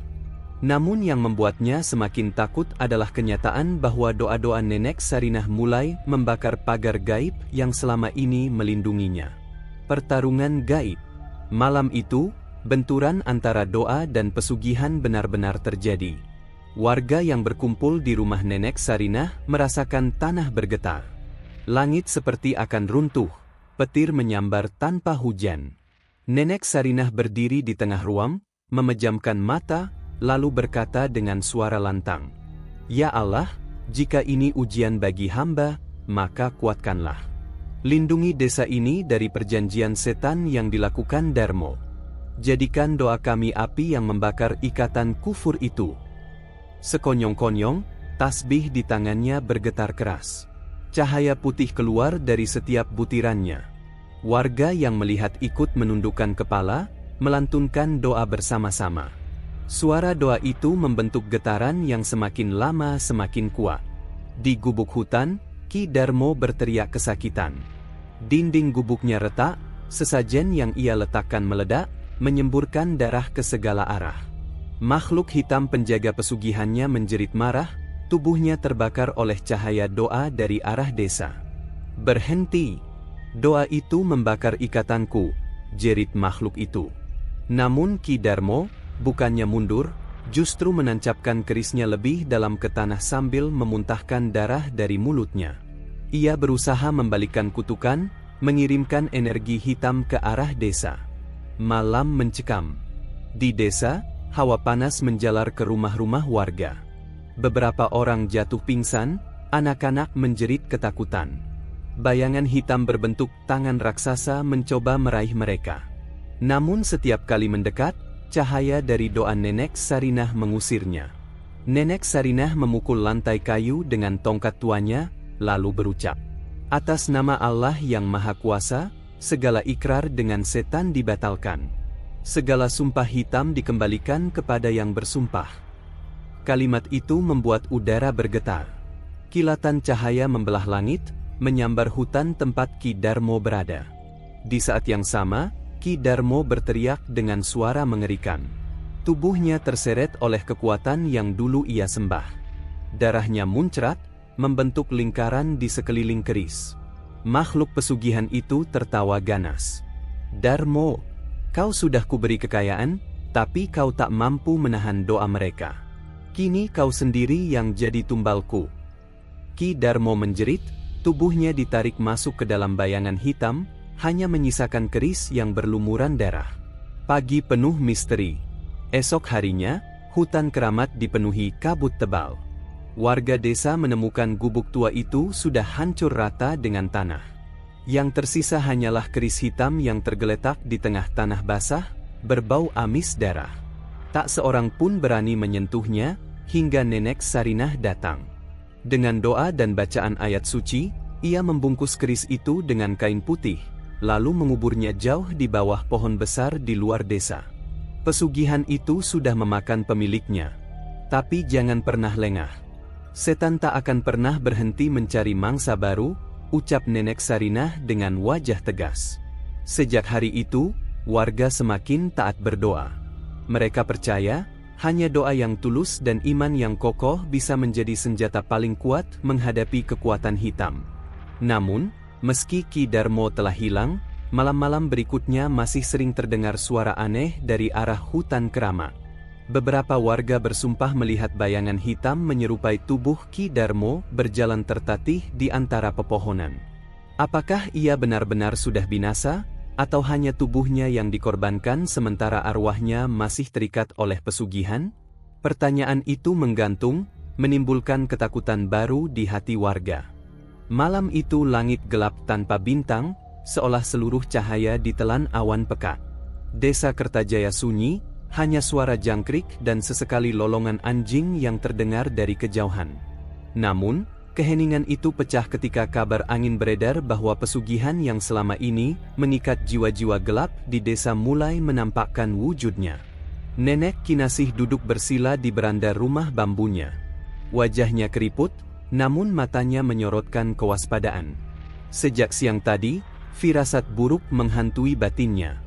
Namun yang membuatnya semakin takut adalah kenyataan bahwa doa-doa Nenek Sarinah mulai membakar pagar gaib yang selama ini melindunginya. Pertarungan gaib. Malam itu, benturan antara doa dan pesugihan benar-benar terjadi. Warga yang berkumpul di rumah Nenek Sarinah merasakan tanah bergetar. Langit seperti akan runtuh, petir menyambar tanpa hujan. Nenek Sarinah berdiri di tengah ruang, memejamkan mata, lalu berkata dengan suara lantang, "Ya Allah, jika ini ujian bagi hamba, maka kuatkanlah. Lindungi desa ini dari perjanjian setan yang dilakukan Darmo. Jadikan doa kami api yang membakar ikatan kufur itu." Sekonyong-konyong, tasbih di tangannya bergetar keras. Cahaya putih keluar dari setiap butirannya. Warga yang melihat ikut menundukkan kepala, melantunkan doa bersama-sama. Suara doa itu membentuk getaran yang semakin lama semakin kuat. Di gubuk hutan, Ki Darmo berteriak kesakitan. Dinding gubuknya retak, sesajen yang ia letakkan meledak, menyemburkan darah ke segala arah. Makhluk hitam penjaga pesugihannya menjerit marah, tubuhnya terbakar oleh cahaya doa dari arah desa. "Berhenti! Doa itu membakar ikatanku," jerit makhluk itu. Namun Ki Darmo, bukannya mundur, justru menancapkan kerisnya lebih dalam ke tanah sambil memuntahkan darah dari mulutnya. Ia berusaha membalikkan kutukan, mengirimkan energi hitam ke arah desa. Malam mencekam. Di desa, hawa panas menjalar ke rumah-rumah warga. Beberapa orang jatuh pingsan, anak-anak menjerit ketakutan. Bayangan hitam berbentuk tangan raksasa mencoba meraih mereka. Namun setiap kali mendekat, cahaya dari doa Nenek Sarinah mengusirnya. Nenek Sarinah memukul lantai kayu dengan tongkat tuanya, lalu berucap, "Atas nama Allah yang Maha Kuasa, segala ikrar dengan setan dibatalkan. Segala sumpah hitam dikembalikan kepada yang bersumpah." Kalimat itu membuat udara bergetar. Kilatan cahaya membelah langit, menyambar hutan tempat Ki Darmo berada. Di saat yang sama, Ki Darmo berteriak dengan suara mengerikan. Tubuhnya terseret oleh kekuatan yang dulu ia sembah. Darahnya muncrat, membentuk lingkaran di sekeliling keris. Makhluk pesugihan itu tertawa ganas. "Darmo, kau sudah kuberi kekayaan, tapi kau tak mampu menahan doa mereka. Kini kau sendiri yang jadi tumbalku." Ki Darmo menjerit, tubuhnya ditarik masuk ke dalam bayangan hitam, hanya menyisakan keris yang berlumuran darah. Pagi penuh misteri. Esok harinya, hutan keramat dipenuhi kabut tebal. warga desa menemukan gubuk tua itu sudah hancur rata dengan tanah. Yang tersisa hanyalah keris hitam yang tergeletak di tengah tanah basah, berbau amis darah. Tak seorang pun berani menyentuhnya, hingga Nenek Sarinah datang. Dengan doa dan bacaan ayat suci, ia membungkus keris itu dengan kain putih, lalu menguburnya jauh di bawah pohon besar di luar desa. Pesugihan itu sudah memakan pemiliknya. Tapi jangan pernah lengah. Setan tak akan pernah berhenti mencari mangsa baru, ucap Nenek Sarinah dengan wajah tegas. Sejak hari itu, warga semakin taat berdoa. Mereka percaya, hanya doa yang tulus dan iman yang kokoh bisa menjadi senjata paling kuat menghadapi kekuatan hitam. Namun, meski Ki Darmo telah hilang, malam-malam berikutnya masih sering terdengar suara aneh dari arah hutan keramat. Beberapa warga bersumpah melihat bayangan hitam menyerupai tubuh Ki Darmo berjalan tertatih di antara pepohonan. Apakah ia benar-benar sudah binasa, atau hanya tubuhnya yang dikorbankan sementara arwahnya masih terikat oleh pesugihan? Pertanyaan itu menggantung, menimbulkan ketakutan baru di hati warga. Malam itu langit gelap tanpa bintang, seolah seluruh cahaya ditelan awan pekat. Desa Kertajaya sunyi, hanya suara jangkrik dan sesekali lolongan anjing yang terdengar dari kejauhan. Namun, keheningan itu pecah ketika kabar angin beredar bahwa pesugihan yang selama ini mengikat jiwa-jiwa gelap di desa mulai menampakkan wujudnya. Nenek Kinasih duduk bersila di beranda rumah bambunya. Wajahnya keriput, namun matanya menyorotkan kewaspadaan. Sejak siang tadi, firasat buruk menghantui batinnya.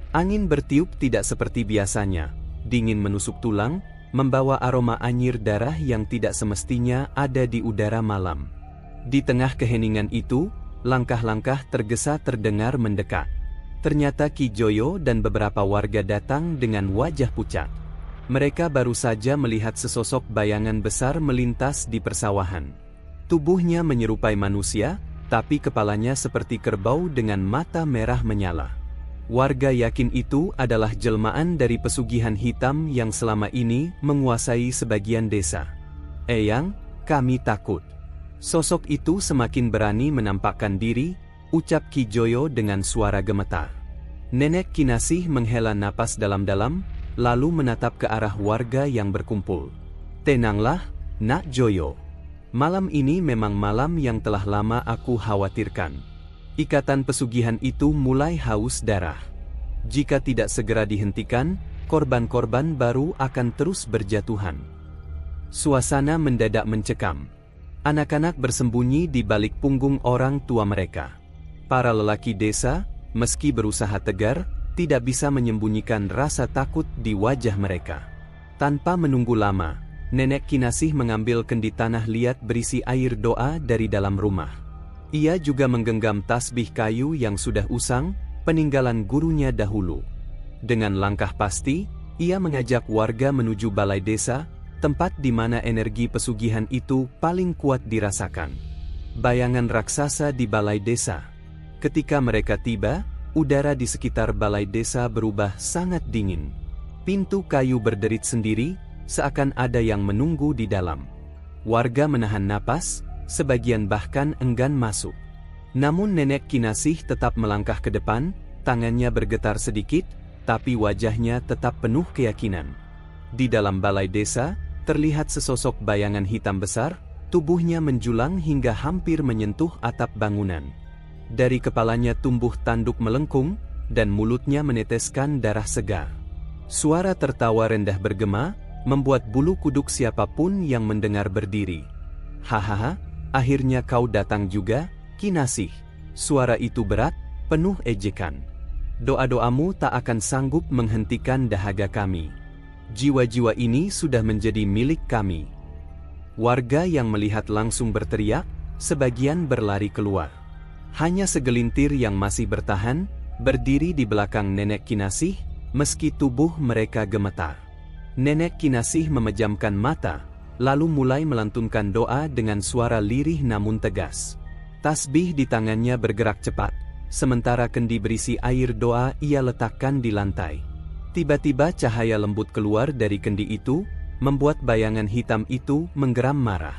Angin bertiup tidak seperti biasanya, dingin menusuk tulang, membawa aroma anyir darah yang tidak semestinya ada di udara malam. Di tengah keheningan itu, langkah-langkah tergesa terdengar mendekat. Ternyata Ki Joyo dan beberapa warga datang dengan wajah pucat. Mereka baru saja melihat sesosok bayangan besar melintas di persawahan. Tubuhnya menyerupai manusia, tapi kepalanya seperti kerbau dengan mata merah menyala. Warga yakin itu adalah jelmaan dari pesugihan hitam yang selama ini menguasai sebagian desa. "Eyang, kami takut." Sosok itu semakin berani menampakkan diri, ucap Ki Joyo dengan suara gemetar. Nenek Kinasih menghela napas dalam-dalam, lalu menatap ke arah warga yang berkumpul. "Tenanglah, Nak Joyo. Malam ini memang malam yang telah lama aku khawatirkan." Ikatan pesugihan itu mulai haus darah. Jika tidak segera dihentikan, korban-korban baru akan terus berjatuhan. Suasana mendadak mencekam. Anak-anak bersembunyi di balik punggung orang tua mereka. Para lelaki desa, meski berusaha tegar, tidak bisa menyembunyikan rasa takut di wajah mereka. Tanpa menunggu lama, Nenek Kinasih mengambil kendi tanah liat berisi air doa dari dalam rumah. Ia juga menggenggam tasbih kayu yang sudah usang, peninggalan gurunya dahulu. Dengan langkah pasti, ia mengajak warga menuju balai desa, tempat di mana energi pesugihan itu paling kuat dirasakan. Bayangan raksasa di balai desa. Ketika mereka tiba, udara di sekitar balai desa berubah sangat dingin. Pintu kayu berderit sendiri, seakan ada yang menunggu di dalam. Warga menahan napas, sebagian bahkan enggan masuk. Namun Nenek Kinasih tetap melangkah ke depan, tangannya bergetar sedikit, tapi wajahnya tetap penuh keyakinan. Di dalam balai desa, terlihat sesosok bayangan hitam besar, tubuhnya menjulang hingga hampir menyentuh atap bangunan. Dari kepalanya tumbuh tanduk melengkung, dan mulutnya meneteskan darah segar. Suara tertawa rendah bergema, membuat bulu kuduk siapapun yang mendengar berdiri. "Hahaha, akhirnya kau datang juga, Kinasih." Suara itu berat, penuh ejekan. "Doa-doamu tak akan sanggup menghentikan dahaga kami. Jiwa-jiwa ini sudah menjadi milik kami." Warga yang melihat langsung berteriak, sebagian berlari keluar. Hanya segelintir yang masih bertahan, berdiri di belakang Nenek Kinasih, meski tubuh mereka gemetar. Nenek Kinasih memejamkan mata, lalu mulai melantunkan doa dengan suara lirih namun tegas. Tasbih di tangannya bergerak cepat, sementara kendi berisi air doa ia letakkan di lantai. Tiba-tiba cahaya lembut keluar dari kendi itu, membuat bayangan hitam itu menggeram marah.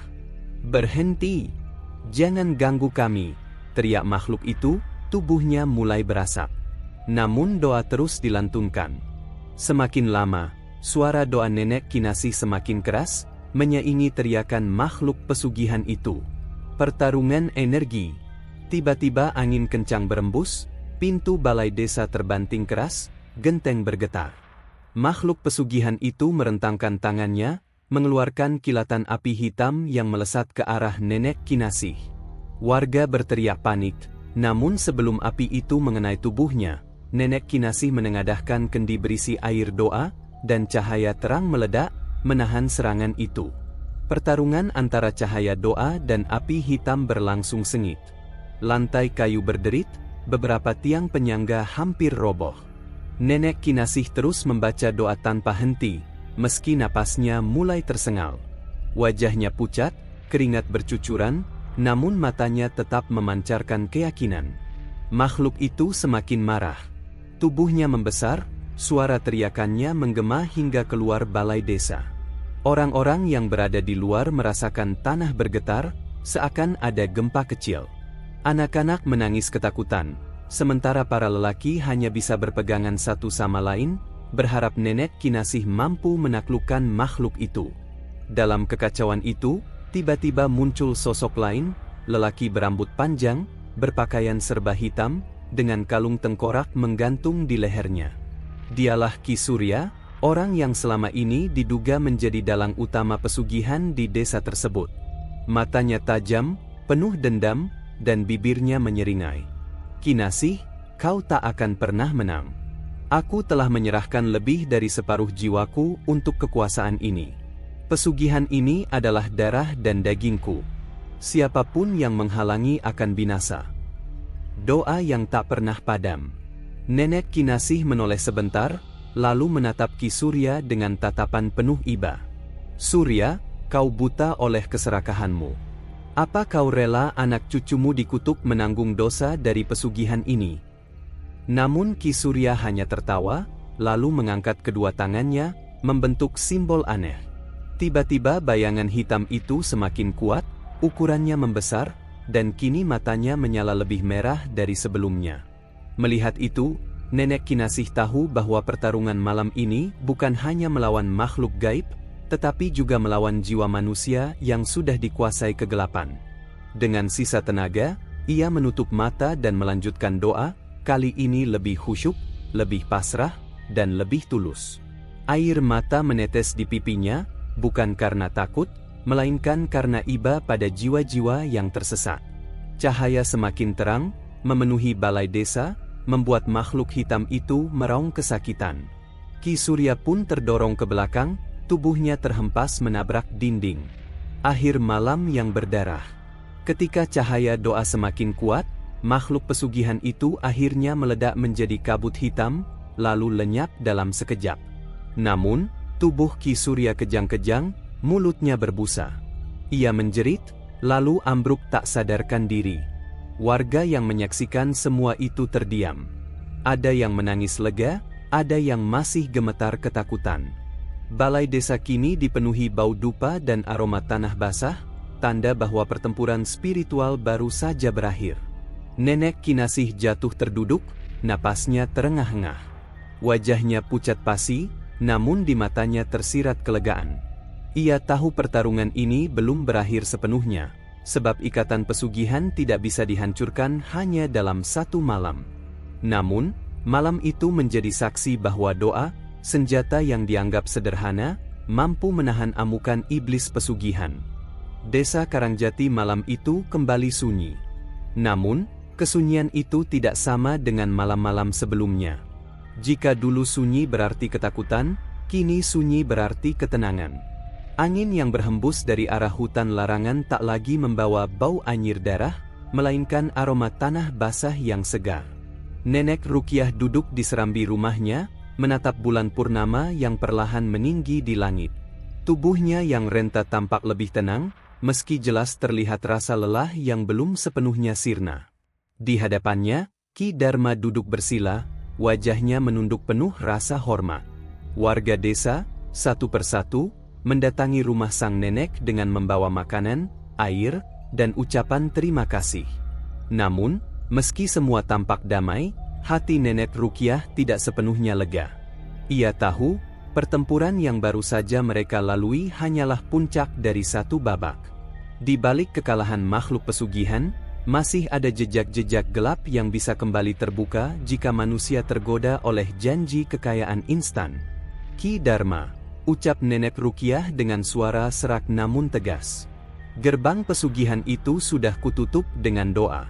"Berhenti! Jangan ganggu kami!" teriak makhluk itu, tubuhnya mulai berasap. Namun doa terus dilantunkan. Semakin lama, suara doa Nenek Kinasih semakin keras, menyaingi teriakan makhluk pesugihan itu. Pertarungan energi. Tiba-tiba angin kencang berembus, pintu balai desa terbanting keras, genteng bergetar. Makhluk pesugihan itu merentangkan tangannya, mengeluarkan kilatan api hitam yang melesat ke arah Nenek Kinasih. Warga berteriak panik, namun sebelum api itu mengenai tubuhnya, Nenek Kinasih menengadahkan kendi berisi air doa, dan cahaya terang meledak, menahan serangan itu. Pertarungan antara cahaya doa dan api hitam berlangsung sengit. Lantai kayu berderit, beberapa tiang penyangga hampir roboh. Nenek Kinasih terus membaca doa tanpa henti, meski napasnya mulai tersengal. Wajahnya pucat, keringat bercucuran, namun matanya tetap memancarkan keyakinan. Makhluk itu semakin marah. Tubuhnya membesar, suara teriakannya menggema hingga keluar balai desa. Orang-orang yang berada di luar merasakan tanah bergetar, seakan ada gempa kecil. Anak-anak menangis ketakutan, sementara para lelaki hanya bisa berpegangan satu sama lain, berharap Nenek Kinasih mampu menaklukkan makhluk itu. Dalam kekacauan itu, tiba-tiba muncul sosok lain, lelaki berambut panjang, berpakaian serba hitam, dengan kalung tengkorak menggantung di lehernya. Dialah Ki Surya, orang yang selama ini diduga menjadi dalang utama pesugihan di desa tersebut. Matanya tajam, penuh dendam, dan bibirnya menyeringai. "Kinasih, kau tak akan pernah menang. Aku telah menyerahkan lebih dari separuh jiwaku untuk kekuasaan ini. Pesugihan ini adalah darah dan dagingku. Siapapun yang menghalangi akan binasa." Doa yang tak pernah padam. Nenek Kinasih menoleh sebentar, lalu menatap Ki Surya dengan tatapan penuh iba. "Surya, kau buta oleh keserakahanmu. Apa kau rela anak cucumu dikutuk menanggung dosa dari pesugihan ini?" Namun Ki Surya hanya tertawa, lalu mengangkat kedua tangannya, membentuk simbol aneh. Tiba-tiba bayangan hitam itu semakin kuat, ukurannya membesar, dan kini matanya menyala lebih merah dari sebelumnya. Melihat itu, Nenek Kinasih tahu bahwa pertarungan malam ini bukan hanya melawan makhluk gaib, tetapi juga melawan jiwa manusia yang sudah dikuasai kegelapan. Dengan sisa tenaga, ia menutup mata dan melanjutkan doa, kali ini lebih khusyuk, lebih pasrah, dan lebih tulus. Air mata menetes di pipinya, bukan karena takut, melainkan karena iba pada jiwa-jiwa yang tersesat. Cahaya semakin terang, memenuhi balai desa, membuat makhluk hitam itu meraung kesakitan. Ki Surya pun terdorong ke belakang, tubuhnya terhempas menabrak dinding. Akhir malam yang berdarah. Ketika cahaya doa semakin kuat, makhluk pesugihan itu akhirnya meledak menjadi kabut hitam, lalu lenyap dalam sekejap. Namun, tubuh Ki Surya kejang-kejang, mulutnya berbusa. Ia menjerit, lalu ambruk tak sadarkan diri. Warga yang menyaksikan semua itu terdiam. Ada yang menangis lega, ada yang masih gemetar ketakutan. Balai desa kini dipenuhi bau dupa dan aroma tanah basah, tanda bahwa pertempuran spiritual baru saja berakhir. Nenek Kinasih jatuh terduduk, napasnya terengah-engah. Wajahnya pucat pasi, namun di matanya tersirat kelegaan. Ia tahu pertarungan ini belum berakhir sepenuhnya, sebab ikatan pesugihan tidak bisa dihancurkan hanya dalam satu malam. Namun, malam itu menjadi saksi bahwa doa, senjata yang dianggap sederhana, mampu menahan amukan iblis pesugihan. Desa Karangjati malam itu kembali sunyi. Namun, kesunyian itu tidak sama dengan malam-malam sebelumnya. Jika dulu sunyi berarti ketakutan, kini sunyi berarti ketenangan. Angin yang berhembus dari arah hutan larangan tak lagi membawa bau anyir darah, melainkan aroma tanah basah yang segar. Nenek Rukiah duduk di serambi rumahnya, menatap bulan purnama yang perlahan meninggi di langit. Tubuhnya yang renta tampak lebih tenang, meski jelas terlihat rasa lelah yang belum sepenuhnya sirna. Di hadapannya, Ki Dharma duduk bersila, wajahnya menunduk penuh rasa hormat. Warga desa, satu persatu, mendatangi rumah sang nenek dengan membawa makanan, air, dan ucapan terima kasih. Namun, meski semua tampak damai, hati Nenek Ruqyah tidak sepenuhnya lega. Ia tahu, pertempuran yang baru saja mereka lalui hanyalah puncak dari satu babak. Di balik kekalahan makhluk pesugihan, masih ada jejak-jejak gelap yang bisa kembali terbuka jika manusia tergoda oleh janji kekayaan instan. Ki Dharma, ucap Nenek Ruqyah dengan suara serak namun tegas. Gerbang pesugihan itu sudah kututup dengan doa.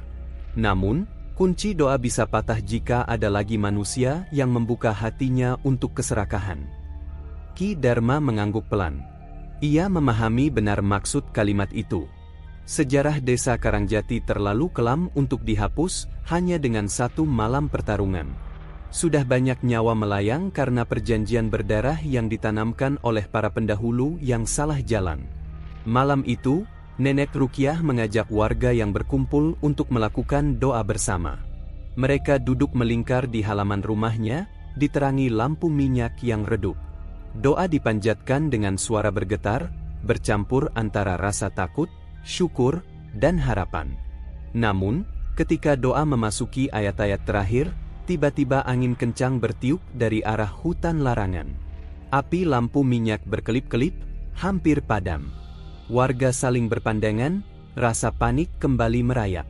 Namun, kunci doa bisa patah jika ada lagi manusia yang membuka hatinya untuk keserakahan. Ki Dharma mengangguk pelan. Ia memahami benar maksud kalimat itu. Sejarah desa Karangjati terlalu kelam untuk dihapus hanya dengan satu malam pertarungan. Sudah banyak nyawa melayang karena perjanjian berdarah yang ditanamkan oleh para pendahulu yang salah jalan. Malam itu, Nenek Ruqyah mengajak warga yang berkumpul untuk melakukan doa bersama. Mereka duduk melingkar di halaman rumahnya, diterangi lampu minyak yang redup. Doa dipanjatkan dengan suara bergetar, bercampur antara rasa takut, syukur, dan harapan. Namun, ketika doa memasuki ayat-ayat terakhir, tiba-tiba angin kencang bertiup dari arah hutan larangan. Api lampu minyak berkelip-kelip, hampir padam. Warga saling berpandangan, rasa panik kembali merayap.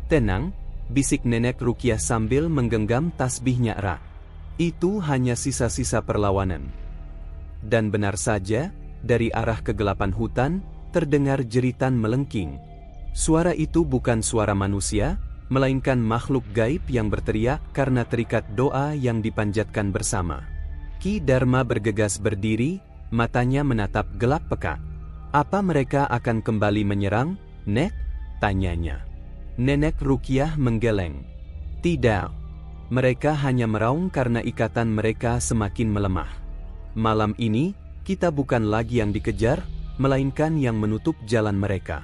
Tenang, bisik Nenek Ruqyah sambil menggenggam tasbihnya erat. Itu hanya sisa-sisa perlawanan. Dan benar saja, dari arah kegelapan hutan, terdengar jeritan melengking. Suara itu bukan suara manusia, melainkan makhluk gaib yang berteriak karena terikat doa yang dipanjatkan bersama. Ki Dharma bergegas berdiri, matanya menatap gelap pekat. Apa mereka akan kembali menyerang, Nek? Tanyanya. Nenek Ruqyah menggeleng. Tidak. Mereka hanya meraung karena ikatan mereka semakin melemah. Malam ini, kita bukan lagi yang dikejar, melainkan yang menutup jalan mereka.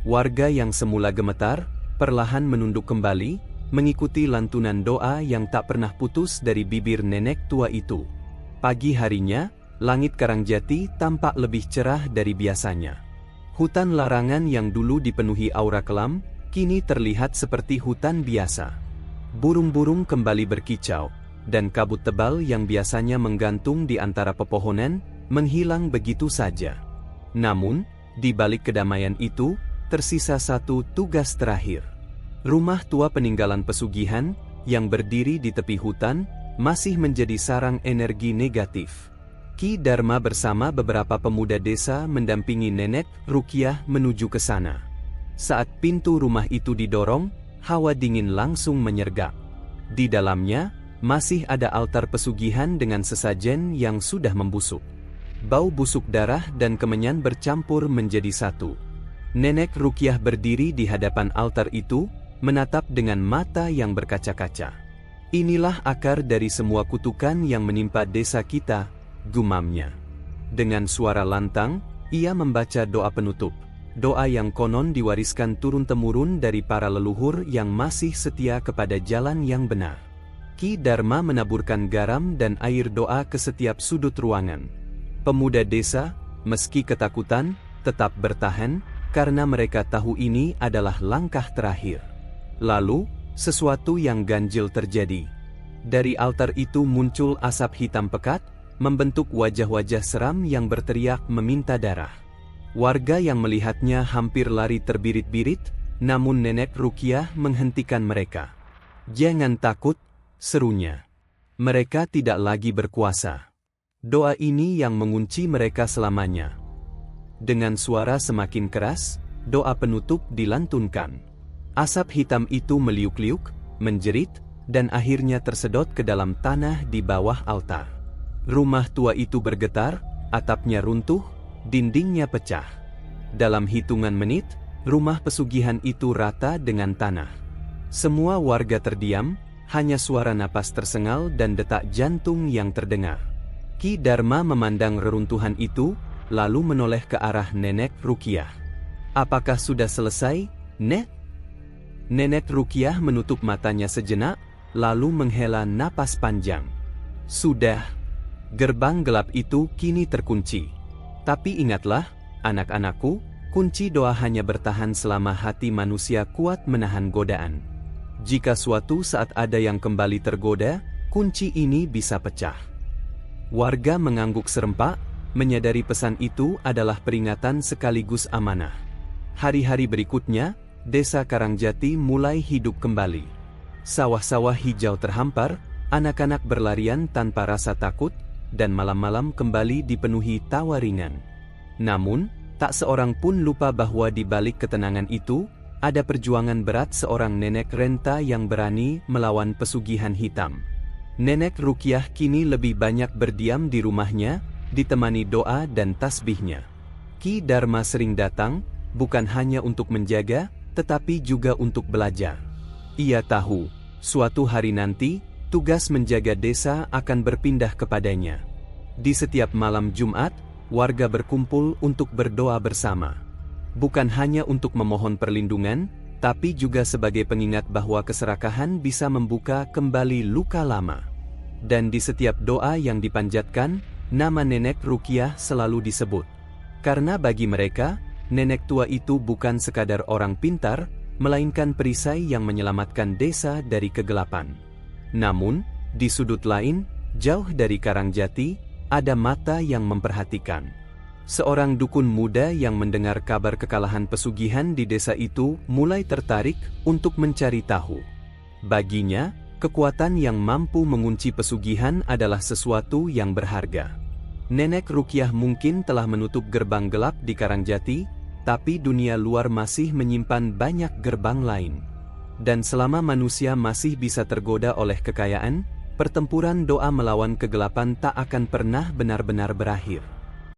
Warga yang semula gemetar, perlahan menunduk kembali, mengikuti lantunan doa yang tak pernah putus dari bibir nenek tua itu. Pagi harinya, langit Karangjati tampak lebih cerah dari biasanya. Hutan larangan yang dulu dipenuhi aura kelam, kini terlihat seperti hutan biasa. Burung-burung kembali berkicau, dan kabut tebal yang biasanya menggantung di antara pepohonan, menghilang begitu saja. Namun, di balik kedamaian itu, tersisa satu tugas terakhir. Rumah tua peninggalan pesugihan, yang berdiri di tepi hutan, masih menjadi sarang energi negatif. Ki Dharma bersama beberapa pemuda desa mendampingi Nenek Ruqyah menuju ke sana. Saat pintu rumah itu didorong, hawa dingin langsung menyergap. Di dalamnya, masih ada altar pesugihan dengan sesajen yang sudah membusuk. Bau busuk darah dan kemenyan bercampur menjadi satu. Nenek Ruqyah berdiri di hadapan altar itu, menatap dengan mata yang berkaca-kaca. Inilah akar dari semua kutukan yang menimpa desa kita, gumamnya. Dengan suara lantang, ia membaca doa penutup. Doa yang konon diwariskan turun-temurun dari para leluhur yang masih setia kepada jalan yang benar. Ki Dharma menaburkan garam dan air doa ke setiap sudut ruangan. Pemuda desa, meski ketakutan, tetap bertahan, karena mereka tahu ini adalah langkah terakhir. Lalu, sesuatu yang ganjil terjadi. Dari altar itu muncul asap hitam pekat, membentuk wajah-wajah seram yang berteriak meminta darah. Warga yang melihatnya hampir lari terbirit-birit, namun Nenek Ruqyah menghentikan mereka. "Jangan takut," serunya. "Mereka tidak lagi berkuasa. Doa ini yang mengunci mereka selamanya." Dengan suara semakin keras, doa penutup dilantunkan. Asap hitam itu meliuk-liuk, menjerit, dan akhirnya tersedot ke dalam tanah di bawah altar. Rumah tua itu bergetar, atapnya runtuh, dindingnya pecah. Dalam hitungan menit, rumah pesugihan itu rata dengan tanah. Semua warga terdiam, hanya suara napas tersengal dan detak jantung yang terdengar. Ki Dharma memandang reruntuhan itu, lalu menoleh ke arah Nenek Ruqyah. "Apakah sudah selesai, Nek?" Nenek Ruqyah menutup matanya sejenak, lalu menghela napas panjang. "Sudah." Gerbang gelap itu kini terkunci. Tapi ingatlah, anak-anakku, kunci doa hanya bertahan selama hati manusia kuat menahan godaan. Jika suatu saat ada yang kembali tergoda, kunci ini bisa pecah. Warga mengangguk serempak, menyadari pesan itu adalah peringatan sekaligus amanah. Hari-hari berikutnya, desa Karangjati mulai hidup kembali. Sawah-sawah hijau terhampar, anak-anak berlarian tanpa rasa takut, dan malam-malam kembali dipenuhi tawa ringan. Namun, tak seorang pun lupa bahwa di balik ketenangan itu, ada perjuangan berat seorang nenek renta yang berani melawan pesugihan hitam. Nenek Rukiah kini lebih banyak berdiam di rumahnya, ditemani doa dan tasbihnya. Ki Dharma sering datang, bukan hanya untuk menjaga, tetapi juga untuk belajar. Ia tahu, suatu hari nanti, tugas menjaga desa akan berpindah kepadanya. Di setiap malam Jumat, warga berkumpul untuk berdoa bersama. Bukan hanya untuk memohon perlindungan, tapi juga sebagai pengingat bahwa keserakahan bisa membuka kembali luka lama. Dan di setiap doa yang dipanjatkan, nama Nenek Rukiah selalu disebut. Karena bagi mereka, nenek tua itu bukan sekadar orang pintar, melainkan perisai yang menyelamatkan desa dari kegelapan. Namun, di sudut lain, jauh dari Karangjati, ada mata yang memperhatikan. Seorang dukun muda yang mendengar kabar kekalahan pesugihan di desa itu mulai tertarik untuk mencari tahu. Baginya, kekuatan yang mampu mengunci pesugihan adalah sesuatu yang berharga. Nenek Rukiah mungkin telah menutup gerbang gelap di Karangjati, tapi dunia luar masih menyimpan banyak gerbang lain. Dan selama manusia masih bisa tergoda oleh kekayaan, pertempuran doa melawan kegelapan tak akan pernah benar-benar berakhir.